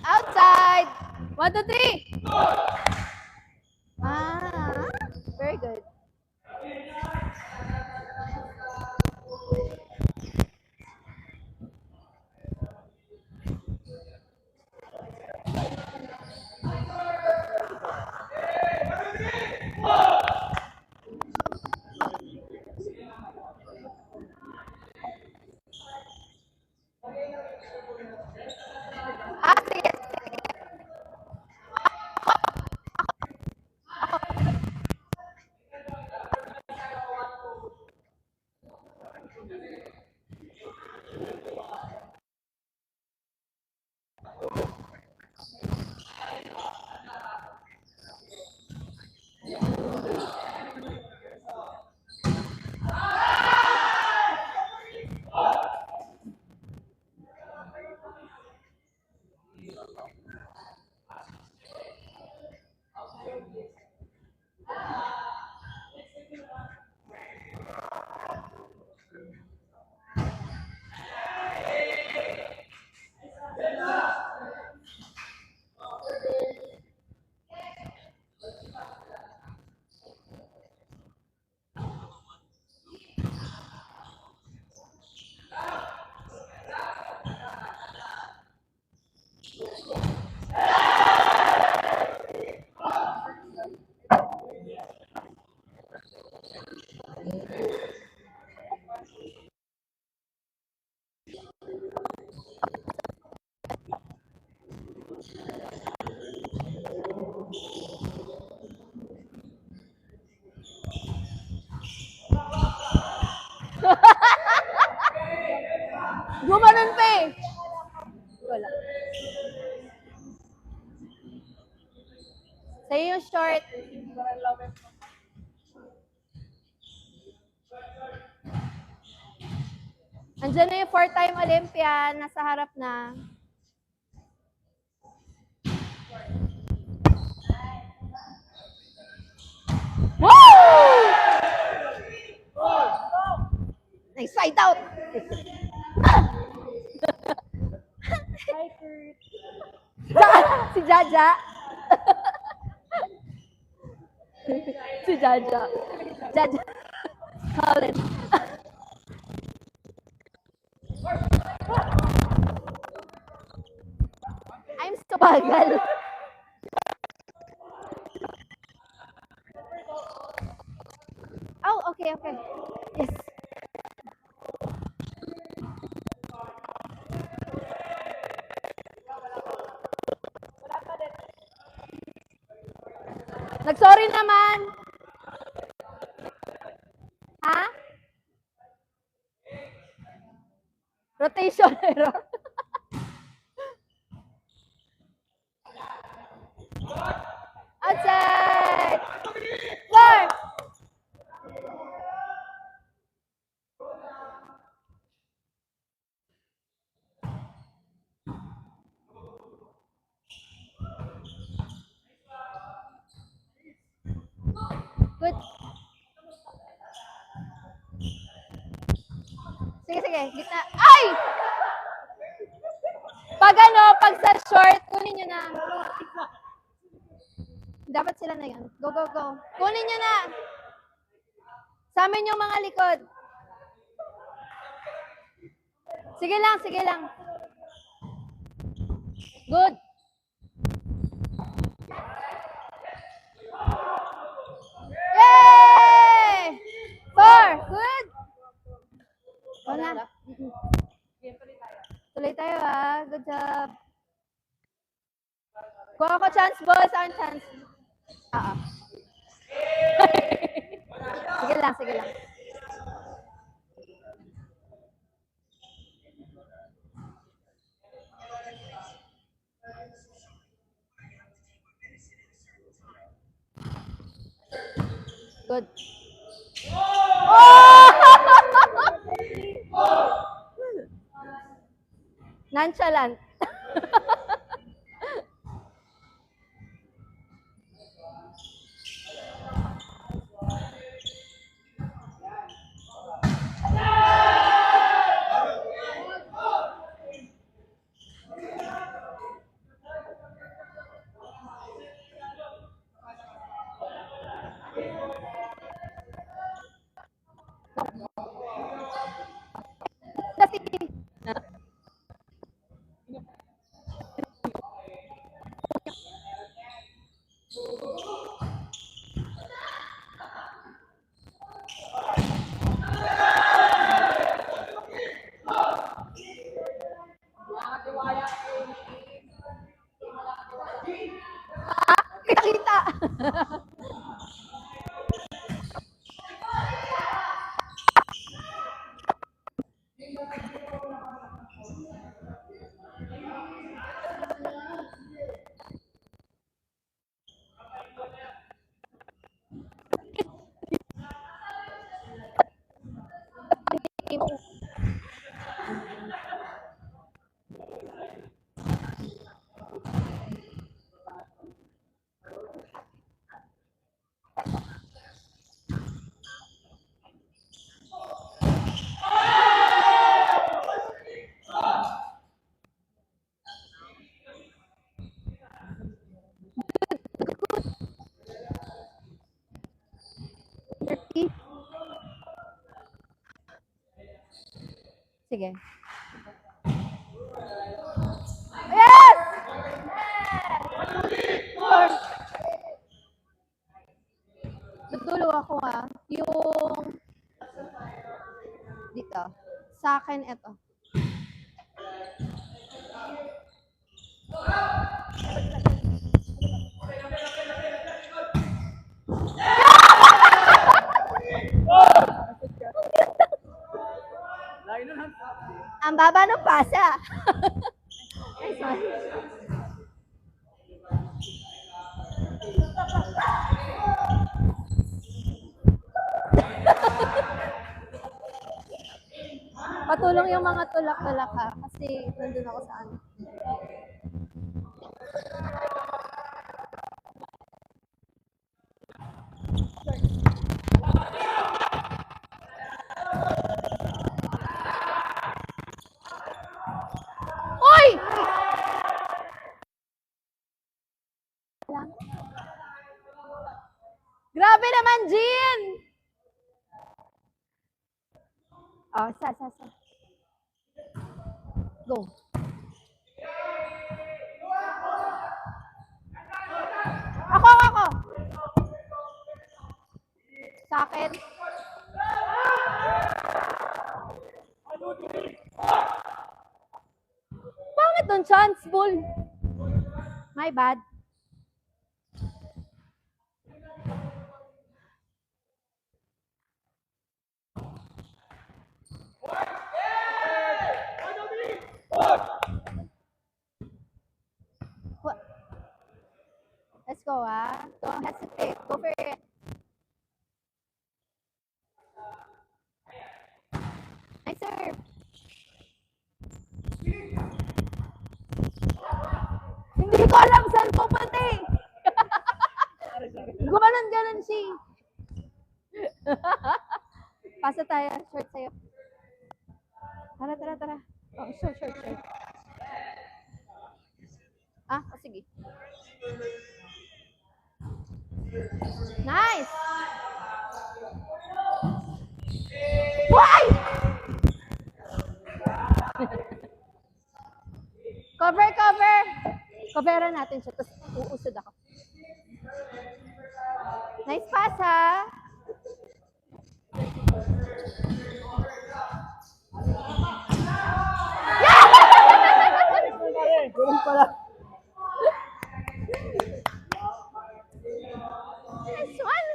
Outside! 1, 2, 3! Ah, very good. Ah, sige. Gumanon pa eh. Wala. Sa'yo yung short. Andiyan na yung 4-time Olympian. Nasa harap na. Woo! Nice side out. Hi, Kurt. Si Jaja. Si Jaja. Jaja. Holland. I'm so bagal. Oh, okay, okay. Yes. Nag-sorry naman. Ha? Rotation error. Outside. Four. Good. Sige, sige. Gitna. Ay! Pag ano, pag sa short, kunin nyo na. Dapat sila na yan. Go, go, go. Kunin nyo na. Sa amin yung mga likod. Sige lang, sige lang. Good. Yay! Four. Good. Wala. Tuloy tayo ah. Good job. Kung ako chance, boss. Saan chance? Sige lang, sige lang. Good. Oh! Nonchalant. Kita. Sige. Yes! Tutulog ako yung dito. Sa akin, ito. Ang baba ng pasa. Ay, sorry. Patulong yung mga tulak-tulak ha. Kasi nandun ako sa ano. Hoy! Oh, sa. Go. Ako. Sa akin. Pangit nun, chance, bull. My bad. Let's go, ah. Don't hesitate. Go for it. Nice serve. Hindi ko alam saan pupunta eh. Gumanon siya. Pasa tayo. Short sa'yo. Tara. Oh, short. Ah, oh, sige. Nice! Why? Cover! Coveran natin siya, tapos uusod ako. Nice pass, ha? Ganun pala. Nice one!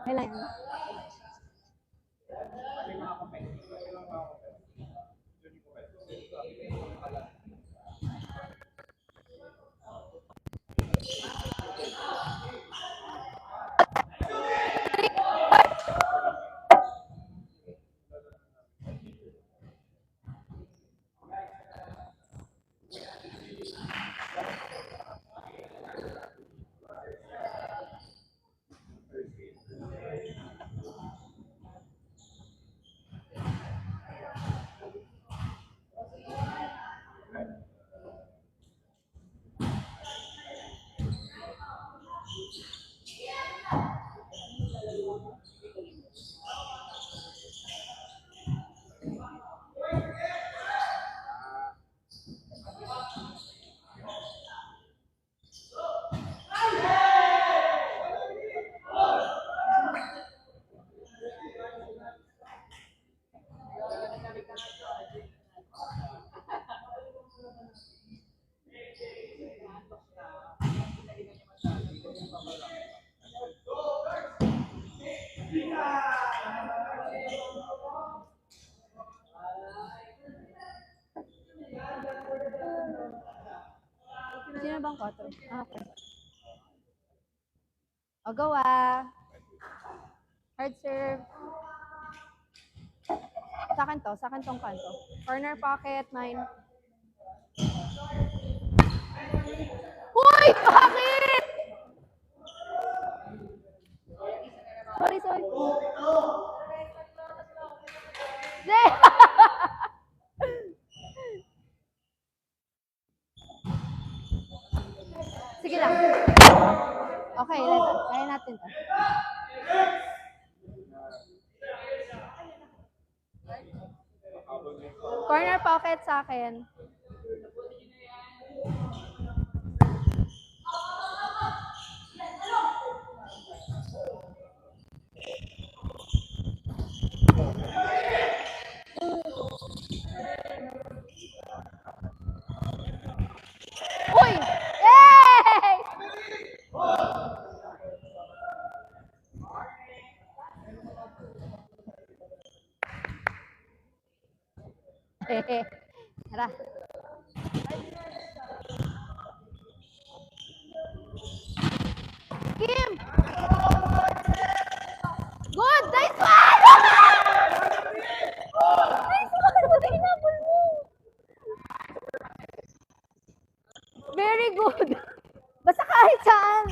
Kailan yan? Sino bang 4? Okay. O, go, ah. Hard serve. Sa akin tong kanto. Corner pocket, mine. Uy! Bakit? Sorry. Sige lang. Okay, Leta. Kaya natin to. Corner pocket sa akin. Uy! Yay! Tara. Kim! Good! Nice one! Nice one! Buti hinabol mo. Very good. Basta kahit saan.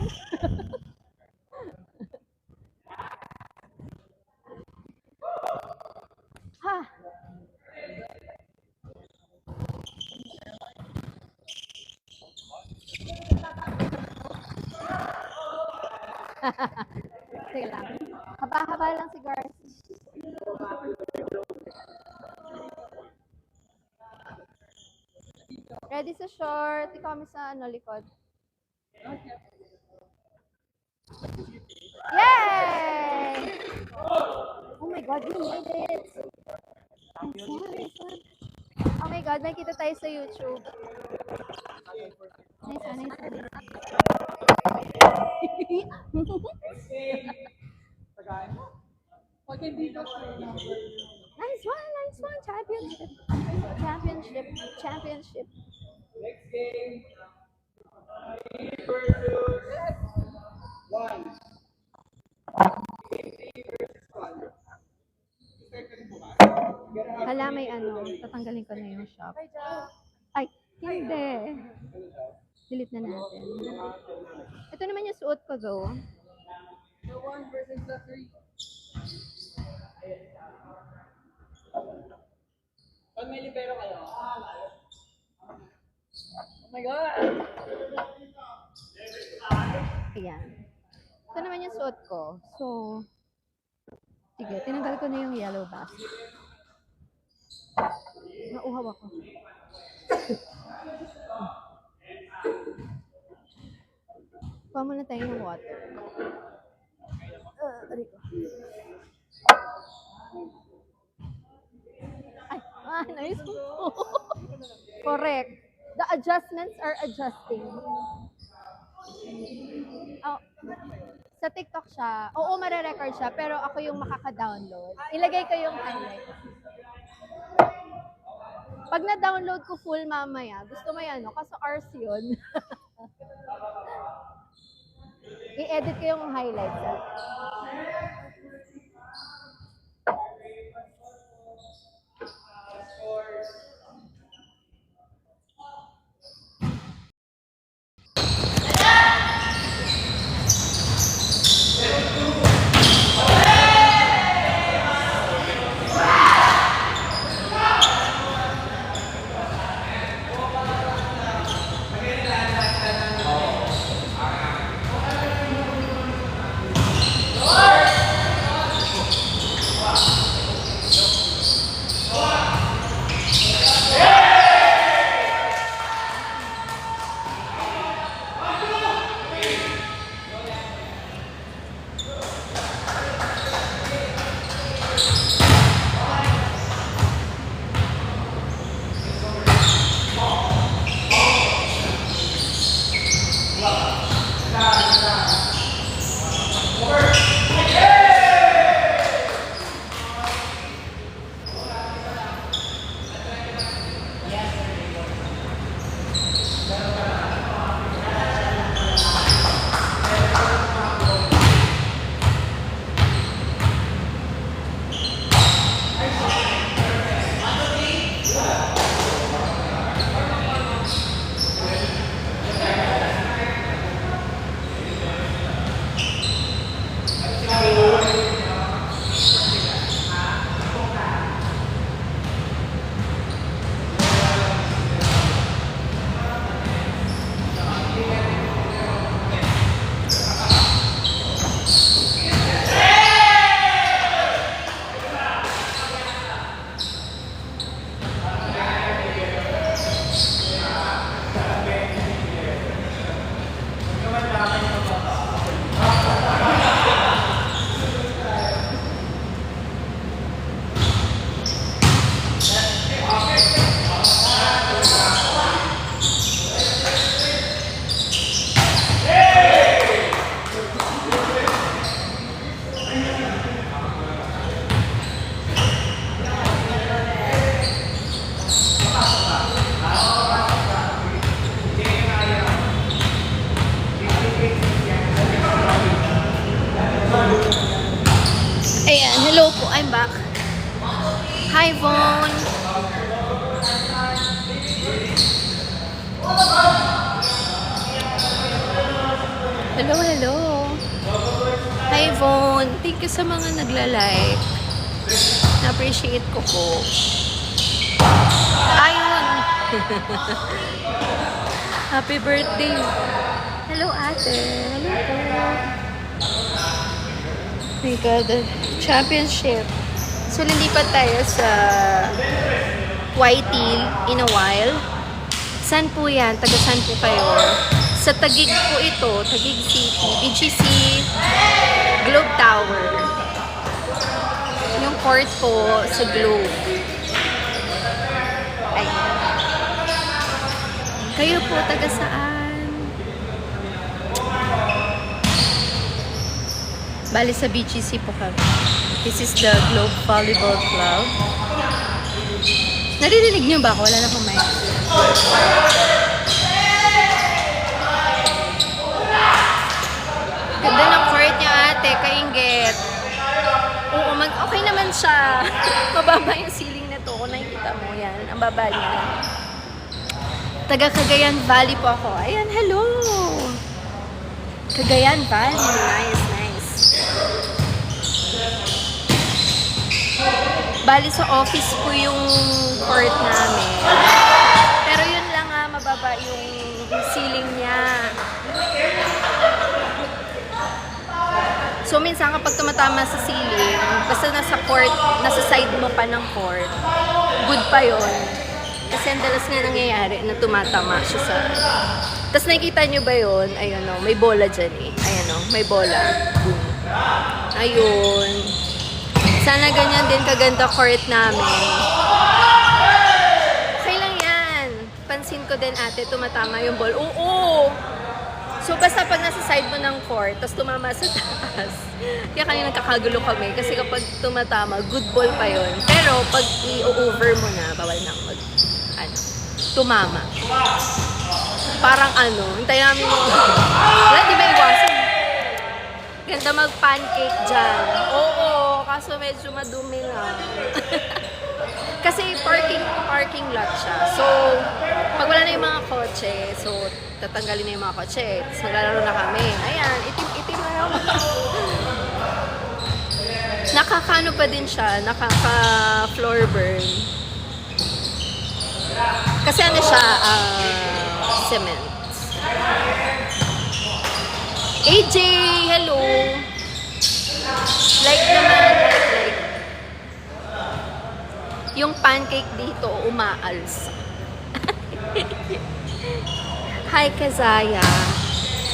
Sige lang. Haba-haba lang si Garth. Ready sa short. Ikaw kami sa likod. Yay! Oh my God, you made it! Nice one, nice one. Oh my God, may kita tayo sa YouTube. Nice one, nice one. Nice one, nice one. Championship. Championship. Championship. Next game. 3 versus 1. Hala, may ano. Tatanggalin ko na yung shop. Ay, hindi. Delete na natin. Ito naman yung suot ko though. The 1 versus the 3. Pag may libero kayo. Oh my God! Ayan. Ito naman yung suot ko. So, sige, tinanggal ko na yung yellow basket. Nauhaw ako. Kuha muna tayo ng water. Aray ko. Ay, nice po. Correct. The adjustments are adjusting. Oh, sa TikTok siya. Oo, mare-record siya, pero ako yung makaka-download. Ilagay ko yung highlight. Pag na-download ko full mamaya, gusto mo yan, no? Kaso hours yun. I-edit ko yung highlights. Ayan, hello po, I'm back. Hi, Von. Hello, hello. Hi, Von. Thank you sa mga nagla-like. Na-appreciate ko po. Ayun. Happy birthday. Hello, ate. Hello po. my God, the championship. So, lilipat tayo sa YT in a while. Saan po yan? Taga saan po kayo? Sa Taguig po ito, Taguig City, BGC Globe Tower. Yung court po sa Globe. Ay. Kayo po, taga saan? Bali sa BGC po kami. This is the Globe Volleyball Club. Naririnig niyo ba ako? Wala na akong mic. Ganda ng court niya, ate. Kainggit. Oo, okay naman siya. Mababa yung ceiling na to. Kung nakikita mo yan, ang baba niya. Taga Cagayan Valley po ako. Ayan, hello! Cagayan Valley. Nice, nice. Bali sa office po yung court namin. Pero yun lang nga, mababa yung ceiling niya. So, minsan kapag tumatama sa ceiling, basta nasa court, nasa side mo pa ng court, good pa yun. Kasi ang dalas nga nangyayari na tumatama siya sa... Tapos nakikita nyo ba yun? Ayun o, may bola dyan eh. Ayun o, may bola. Boom. Ayun. Sana ganyan din kaganda court namin. Okay lang yan. Pansin ko din ate, tumatama yung ball. Oo! So basta pag nasa side mo ng court, tapos tumama sa taas. Kaya kanina nagkakagulo kami kasi kapag tumatama, good ball pa yun. Pero pag i-over mo na, bawal na tumama. Parang hintayin namin mo. Wala, di ba iwasan? Ganda mag-pancake dyan. Oo, kaso medyo madumi lang. Kasi parking lot siya. So, pag wala na yung mga kotse, so tatanggalin na yung mga kotse. Tapos maglalaro na kami. Ayan, itim na lang. Nakakano pa din siya, nakaka-floor burn. Kasi siya, cement. AJ, hello! Like naman, like. Yung pancake dito, umaalsa. Hi, Kazaya.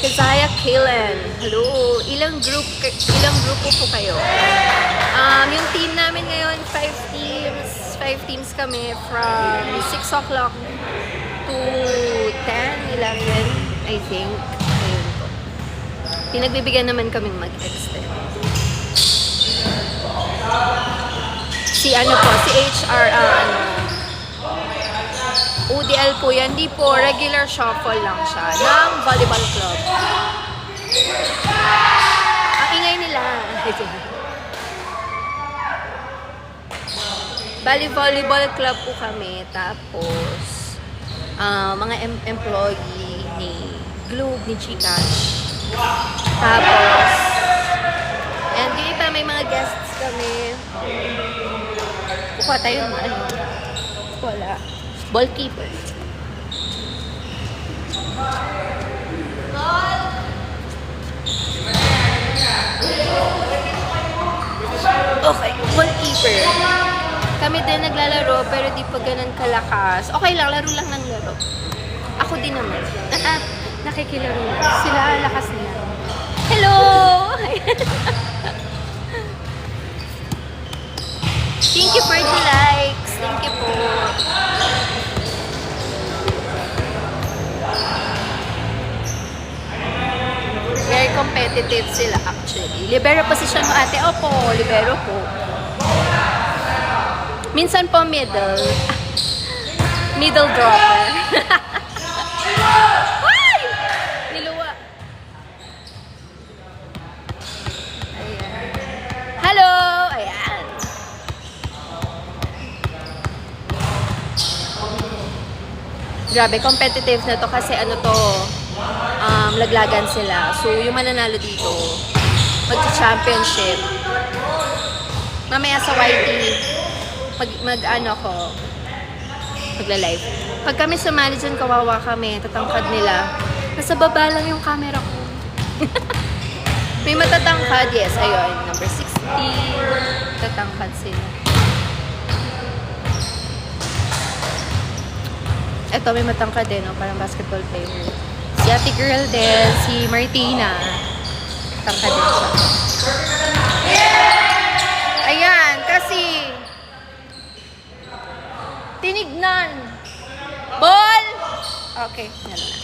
Kazaya Kailan. Hello. Ilang grupo po kayo? Yung team namin ngayon, 5 teams. 5 teams kami from 6 o'clock to 10, 11, I think. Ayun po. Pinagbibigyan naman kaming mag-extend. Si HR, UDL po yan. Hindi po, regular shuffle lang siya ng volleyball club. Ang ingay nila. Bali, volleyball club po kami. Tapos, mga employee ni Globe, ni Gcash. Tapos, and di pa may mga guests kami. Kuha tayo ng wala. Ballkeeper. Okay, ballkeeper. Kami din naglalaro pero di pa ganun kalakas. Okay lang, laro lang ng laro. Ako din naman. Nakikilaro lang. Sila lakas nila. Hello! Thank you for the likes. Thank you po. Very competitive sila actually. Libero position mo ate. Opo, libero po. Minsan po middle. Middle dropper. Ay! Niluwa. Ayan. Hello! Ayan. Grabe, competitive na to kasi laglagan sila. So, yung mananalo dito, mag-championship. Mamaya sa YT, magla-live. Pag kami sumali dyan, kawawa kami, tatangkad nila. Nasa baba lang yung camera ko. May matatangkad, yes, ayun, number 16. Matatangkad sila. Ito, may matangkad din, no? Parang basketball player. Si ate girl din, si Martina. Tangkad din siya. Ayan, kasi tinignan. Ball! Okay, yan na.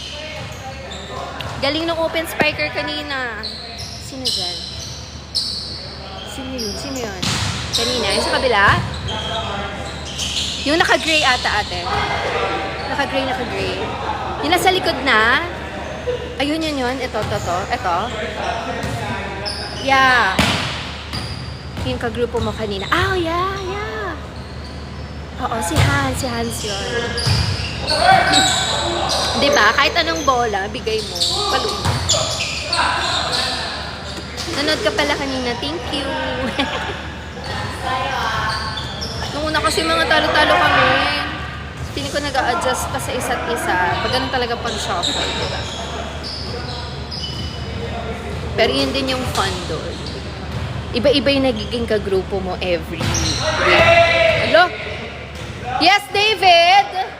Galing ng open spiker kanina. Sino dyan? Sino yun? Sino yun? Kanina? Yung sa kabila? Yung naka-gray ata ate. Naka-gray, naka-gray. Yung nasa likod na. Ayun, yun. Ito. Yeah. Yung kagrupo mo kanina. Oh, yeah. Oo, si Hans yun. Diba? Kahit anong bola, bigay mo. Palun. Nanood ka pala kanina. Thank you. Nung una kasi mga talo-talo kami, feeling ko nag-a-adjust pa sa isa't isa. Pag ganun talaga pag-shuffle, diba? Pero yun din yung fun doon. Iba-iba yung nagiging kagrupo mo every week. Hello? Yes, David!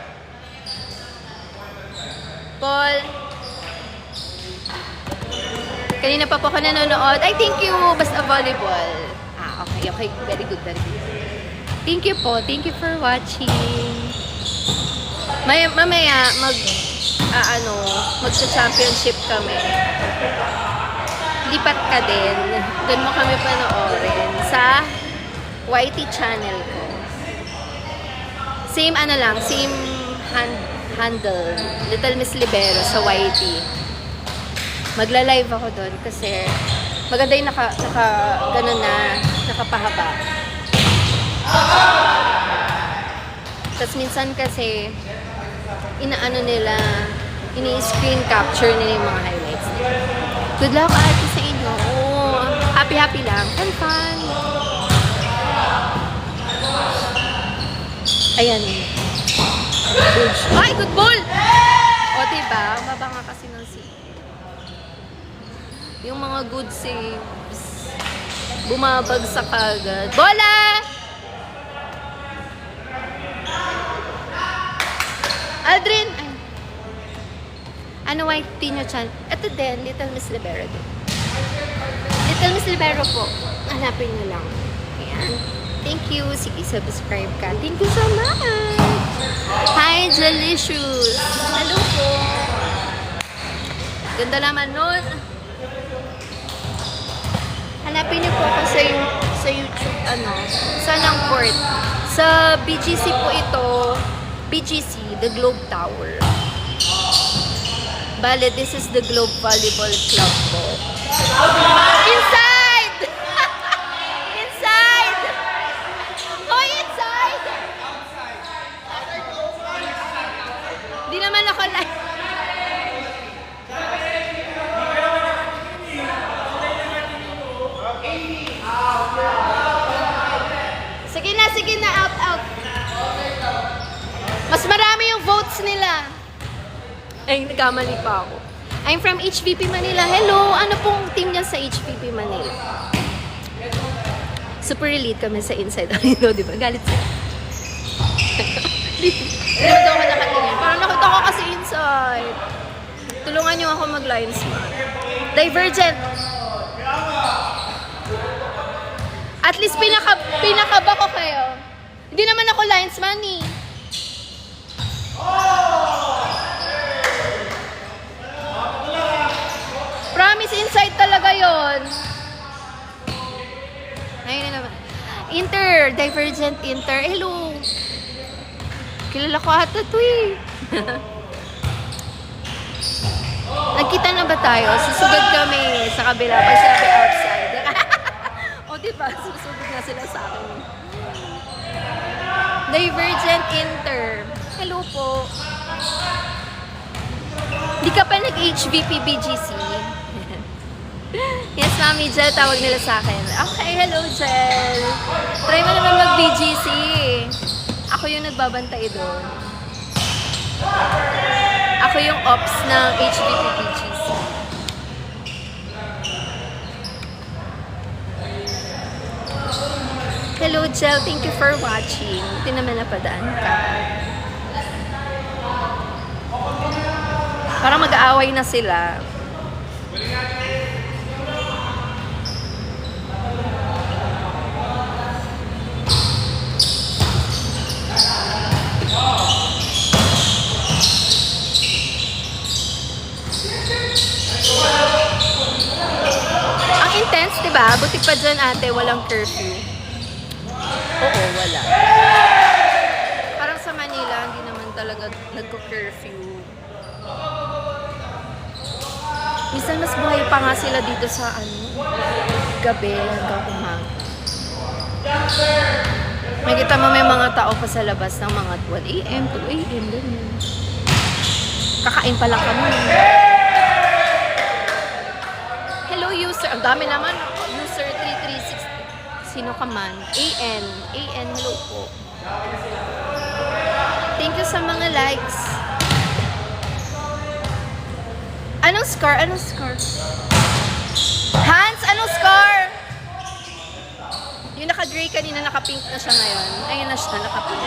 Paul? Kanina pa po ako nanonood. Ay, thank you! Basta volleyball. Okay. Very good. Thank you po. Thank you for watching. Mamaya, magsa-championship kami. Lipat ka din. Doon mo kami panoorin sa YT channel ko. Same handle. Little Miss Libero sa YT. Magla-live ako doon kasi maganda yung gano'n na, nakapahaba. Tapos minsan kasi, ini-screen capture nila yung mga highlights nila. Good luck ate sa inyo. Oh, happy lang. Fun. Ayan. Ay, good ball! O, diba? Mabanga kasi ng save. Yung mga good saves, bumabagsak agad. Bola! Aldrin! Ay. Ano white Tino Chan? Ito din, Little Miss Libero din. Little Miss Libero po. Hanapin nyo lang. Ayan. Thank you. Sige, subscribe ka. Thank you so much. Hi, Delicious. Hello po. Ganda naman nun. Hanapin niyo po ako sa YouTube, saan ang court? Sa BGC po ito. BGC, the Globe Tower. Bale, this is the Globe Volleyball Club po. Inside! Inside! Hoy, inside! Di naman ako live. Sige na, out. Mas marami yung votes nila. Ay, nagkamali pa ako. I'm from HVP Manila. Hello! Ano pong team niya sa HVP Manila? Super elite kami sa Inside Arino, di ba? Galit siya. Hindi mo daw ako nakatingin. Parang nakita ko kasi inside. Tulungan niyo ako mag-lines. Divergent. At least pinakaba ko kayo. Hindi naman ako linesman eh. Promise, inside talaga yon. Ayun na naman. Inter, Divergent Inter. Hello. Kilala ko ata to eh. Nagkita na ba tayo? Susugod kami sa kabila pag sabi outside. O diba? Susugod na sila sa akin. Divergent Inter. Hello po. Di ka pa nag-HVP BGC? Yes, Mami Jel, tawag nila sa akin. Okay, hello Jel. Try mo naman mag-BGC. Ako yung nagbabantay doon. Ako yung ops ng HVP BGC. Hello, Jel. Thank you for watching. Hindi naman napadaan ka. Parang mag-aaway na sila. Ang intense, diba? Buti pa dyan, ate, walang curfew. Oo, wala. Parang sa Manila, hindi naman talaga nagko-curfew. Minsan mas buhay pa nga sila dito sa gabi hanggang umaga. Makikita mo may mga tao pa sa labas ng mga 12 a.m., 2 a.m. ganyan. Kakain pa lang kami. Hello, user. Ang dami naman. User 336. Sino ka man? AN. AN, hello po. Thank you sa mga likes. Anong score? Anong score? Hans, anong score? Yung naka-gray kanina, naka-pink na siya ngayon. Ayun na siya, naka-pink.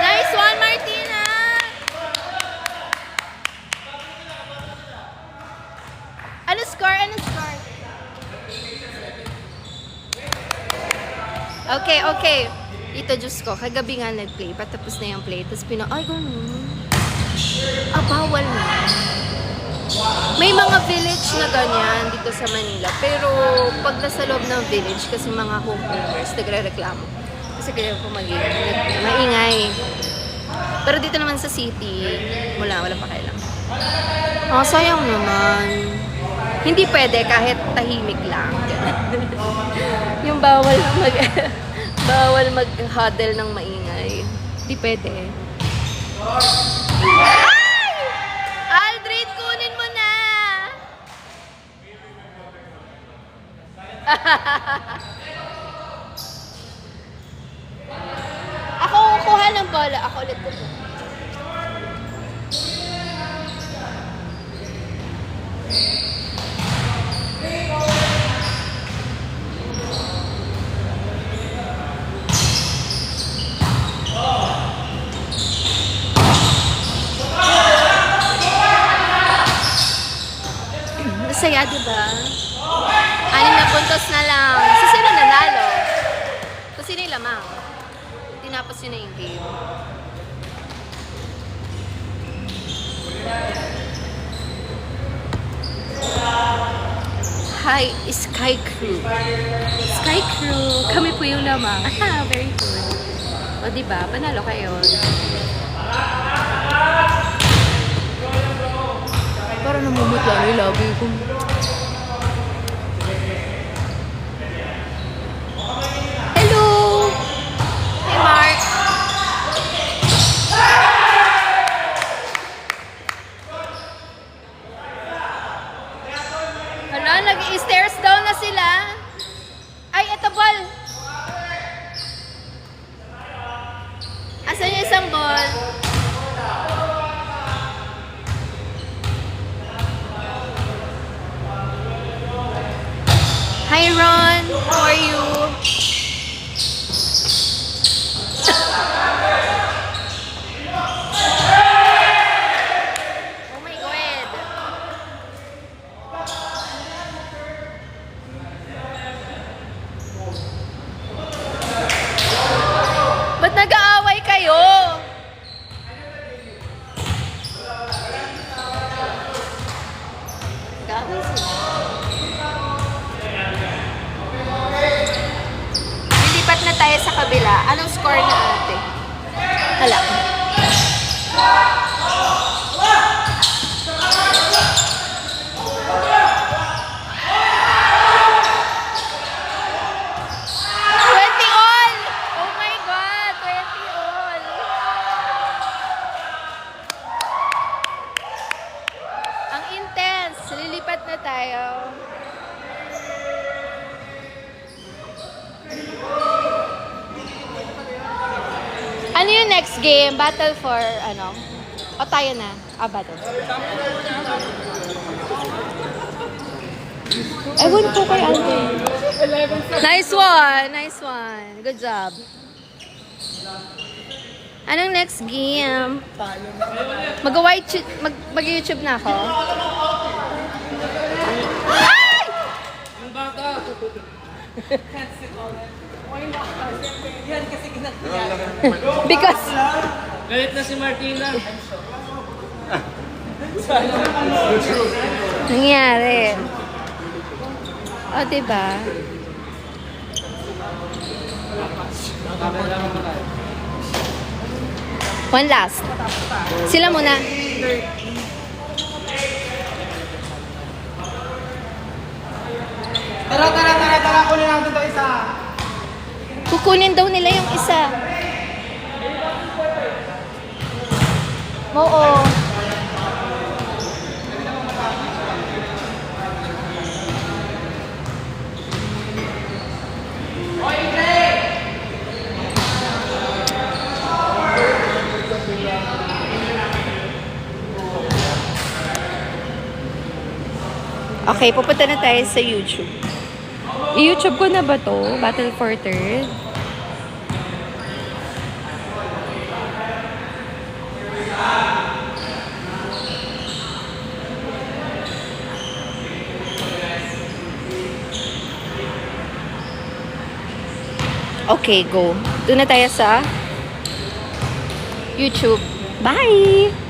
Nice one, Martina! Anong score? Anong score? Okay, okay. Ito, Diyos ko, kagabi nga nag-play, patapos na yung play, tapos ay, ganun. Bawal na. May mga village na ganyan dito sa Manila, pero pag nasa loob ng village, kasi mga homeowners, nagre-reklamo. Kasi kaya po maingay. Pero dito naman sa city, wala pa kailang. Sayang naman. Hindi pwede kahit tahimik lang. Yung bawal mag-huddle ng maingay. Di pwede. Ay! Aldrin, kunin mo na! Ako kukuha ng bola. Ako ulit kukuha. Masaya, diba? 6 na puntos na lang. So, sino nanalo? So, sino yung lamang? Tinapos yun na yung game. Hi, Sky Crew. Sky Crew. Kami po yung lamang. Very good. O, diba? Panalo kayo. Para namumutla na yung labi ko. Hello! Hey, Mark! Hala, nag-stairs down na sila. Ay, eto ball! Asan yung isang ball? Hi Ron, how are you? Oh my God. Ba't nag-aaway kayo? Nag-aaway sila. Lilipat na tayo sa kabila. Anong score na ate? Hala. Lilipat na tayo. Ano yung next game? Battle for ano? O tayo na? Battle. Ewan ko kay Alvin. Nice one! Nice one. Good job. Anong next game? Mag-YouTube na ako? Ay! Yung bata. Because, Galit na si Martina. nangyari. O, diba? One last. Sila muna. Tara, kunin natin ito isa. Kukunin daw nila yung isa. Oo. Okay, pupunta na tayo sa YouTube. I-YouTube ko na ba to? Battle for Third? Okay, go. Doon na tayo sa YouTube. Bye!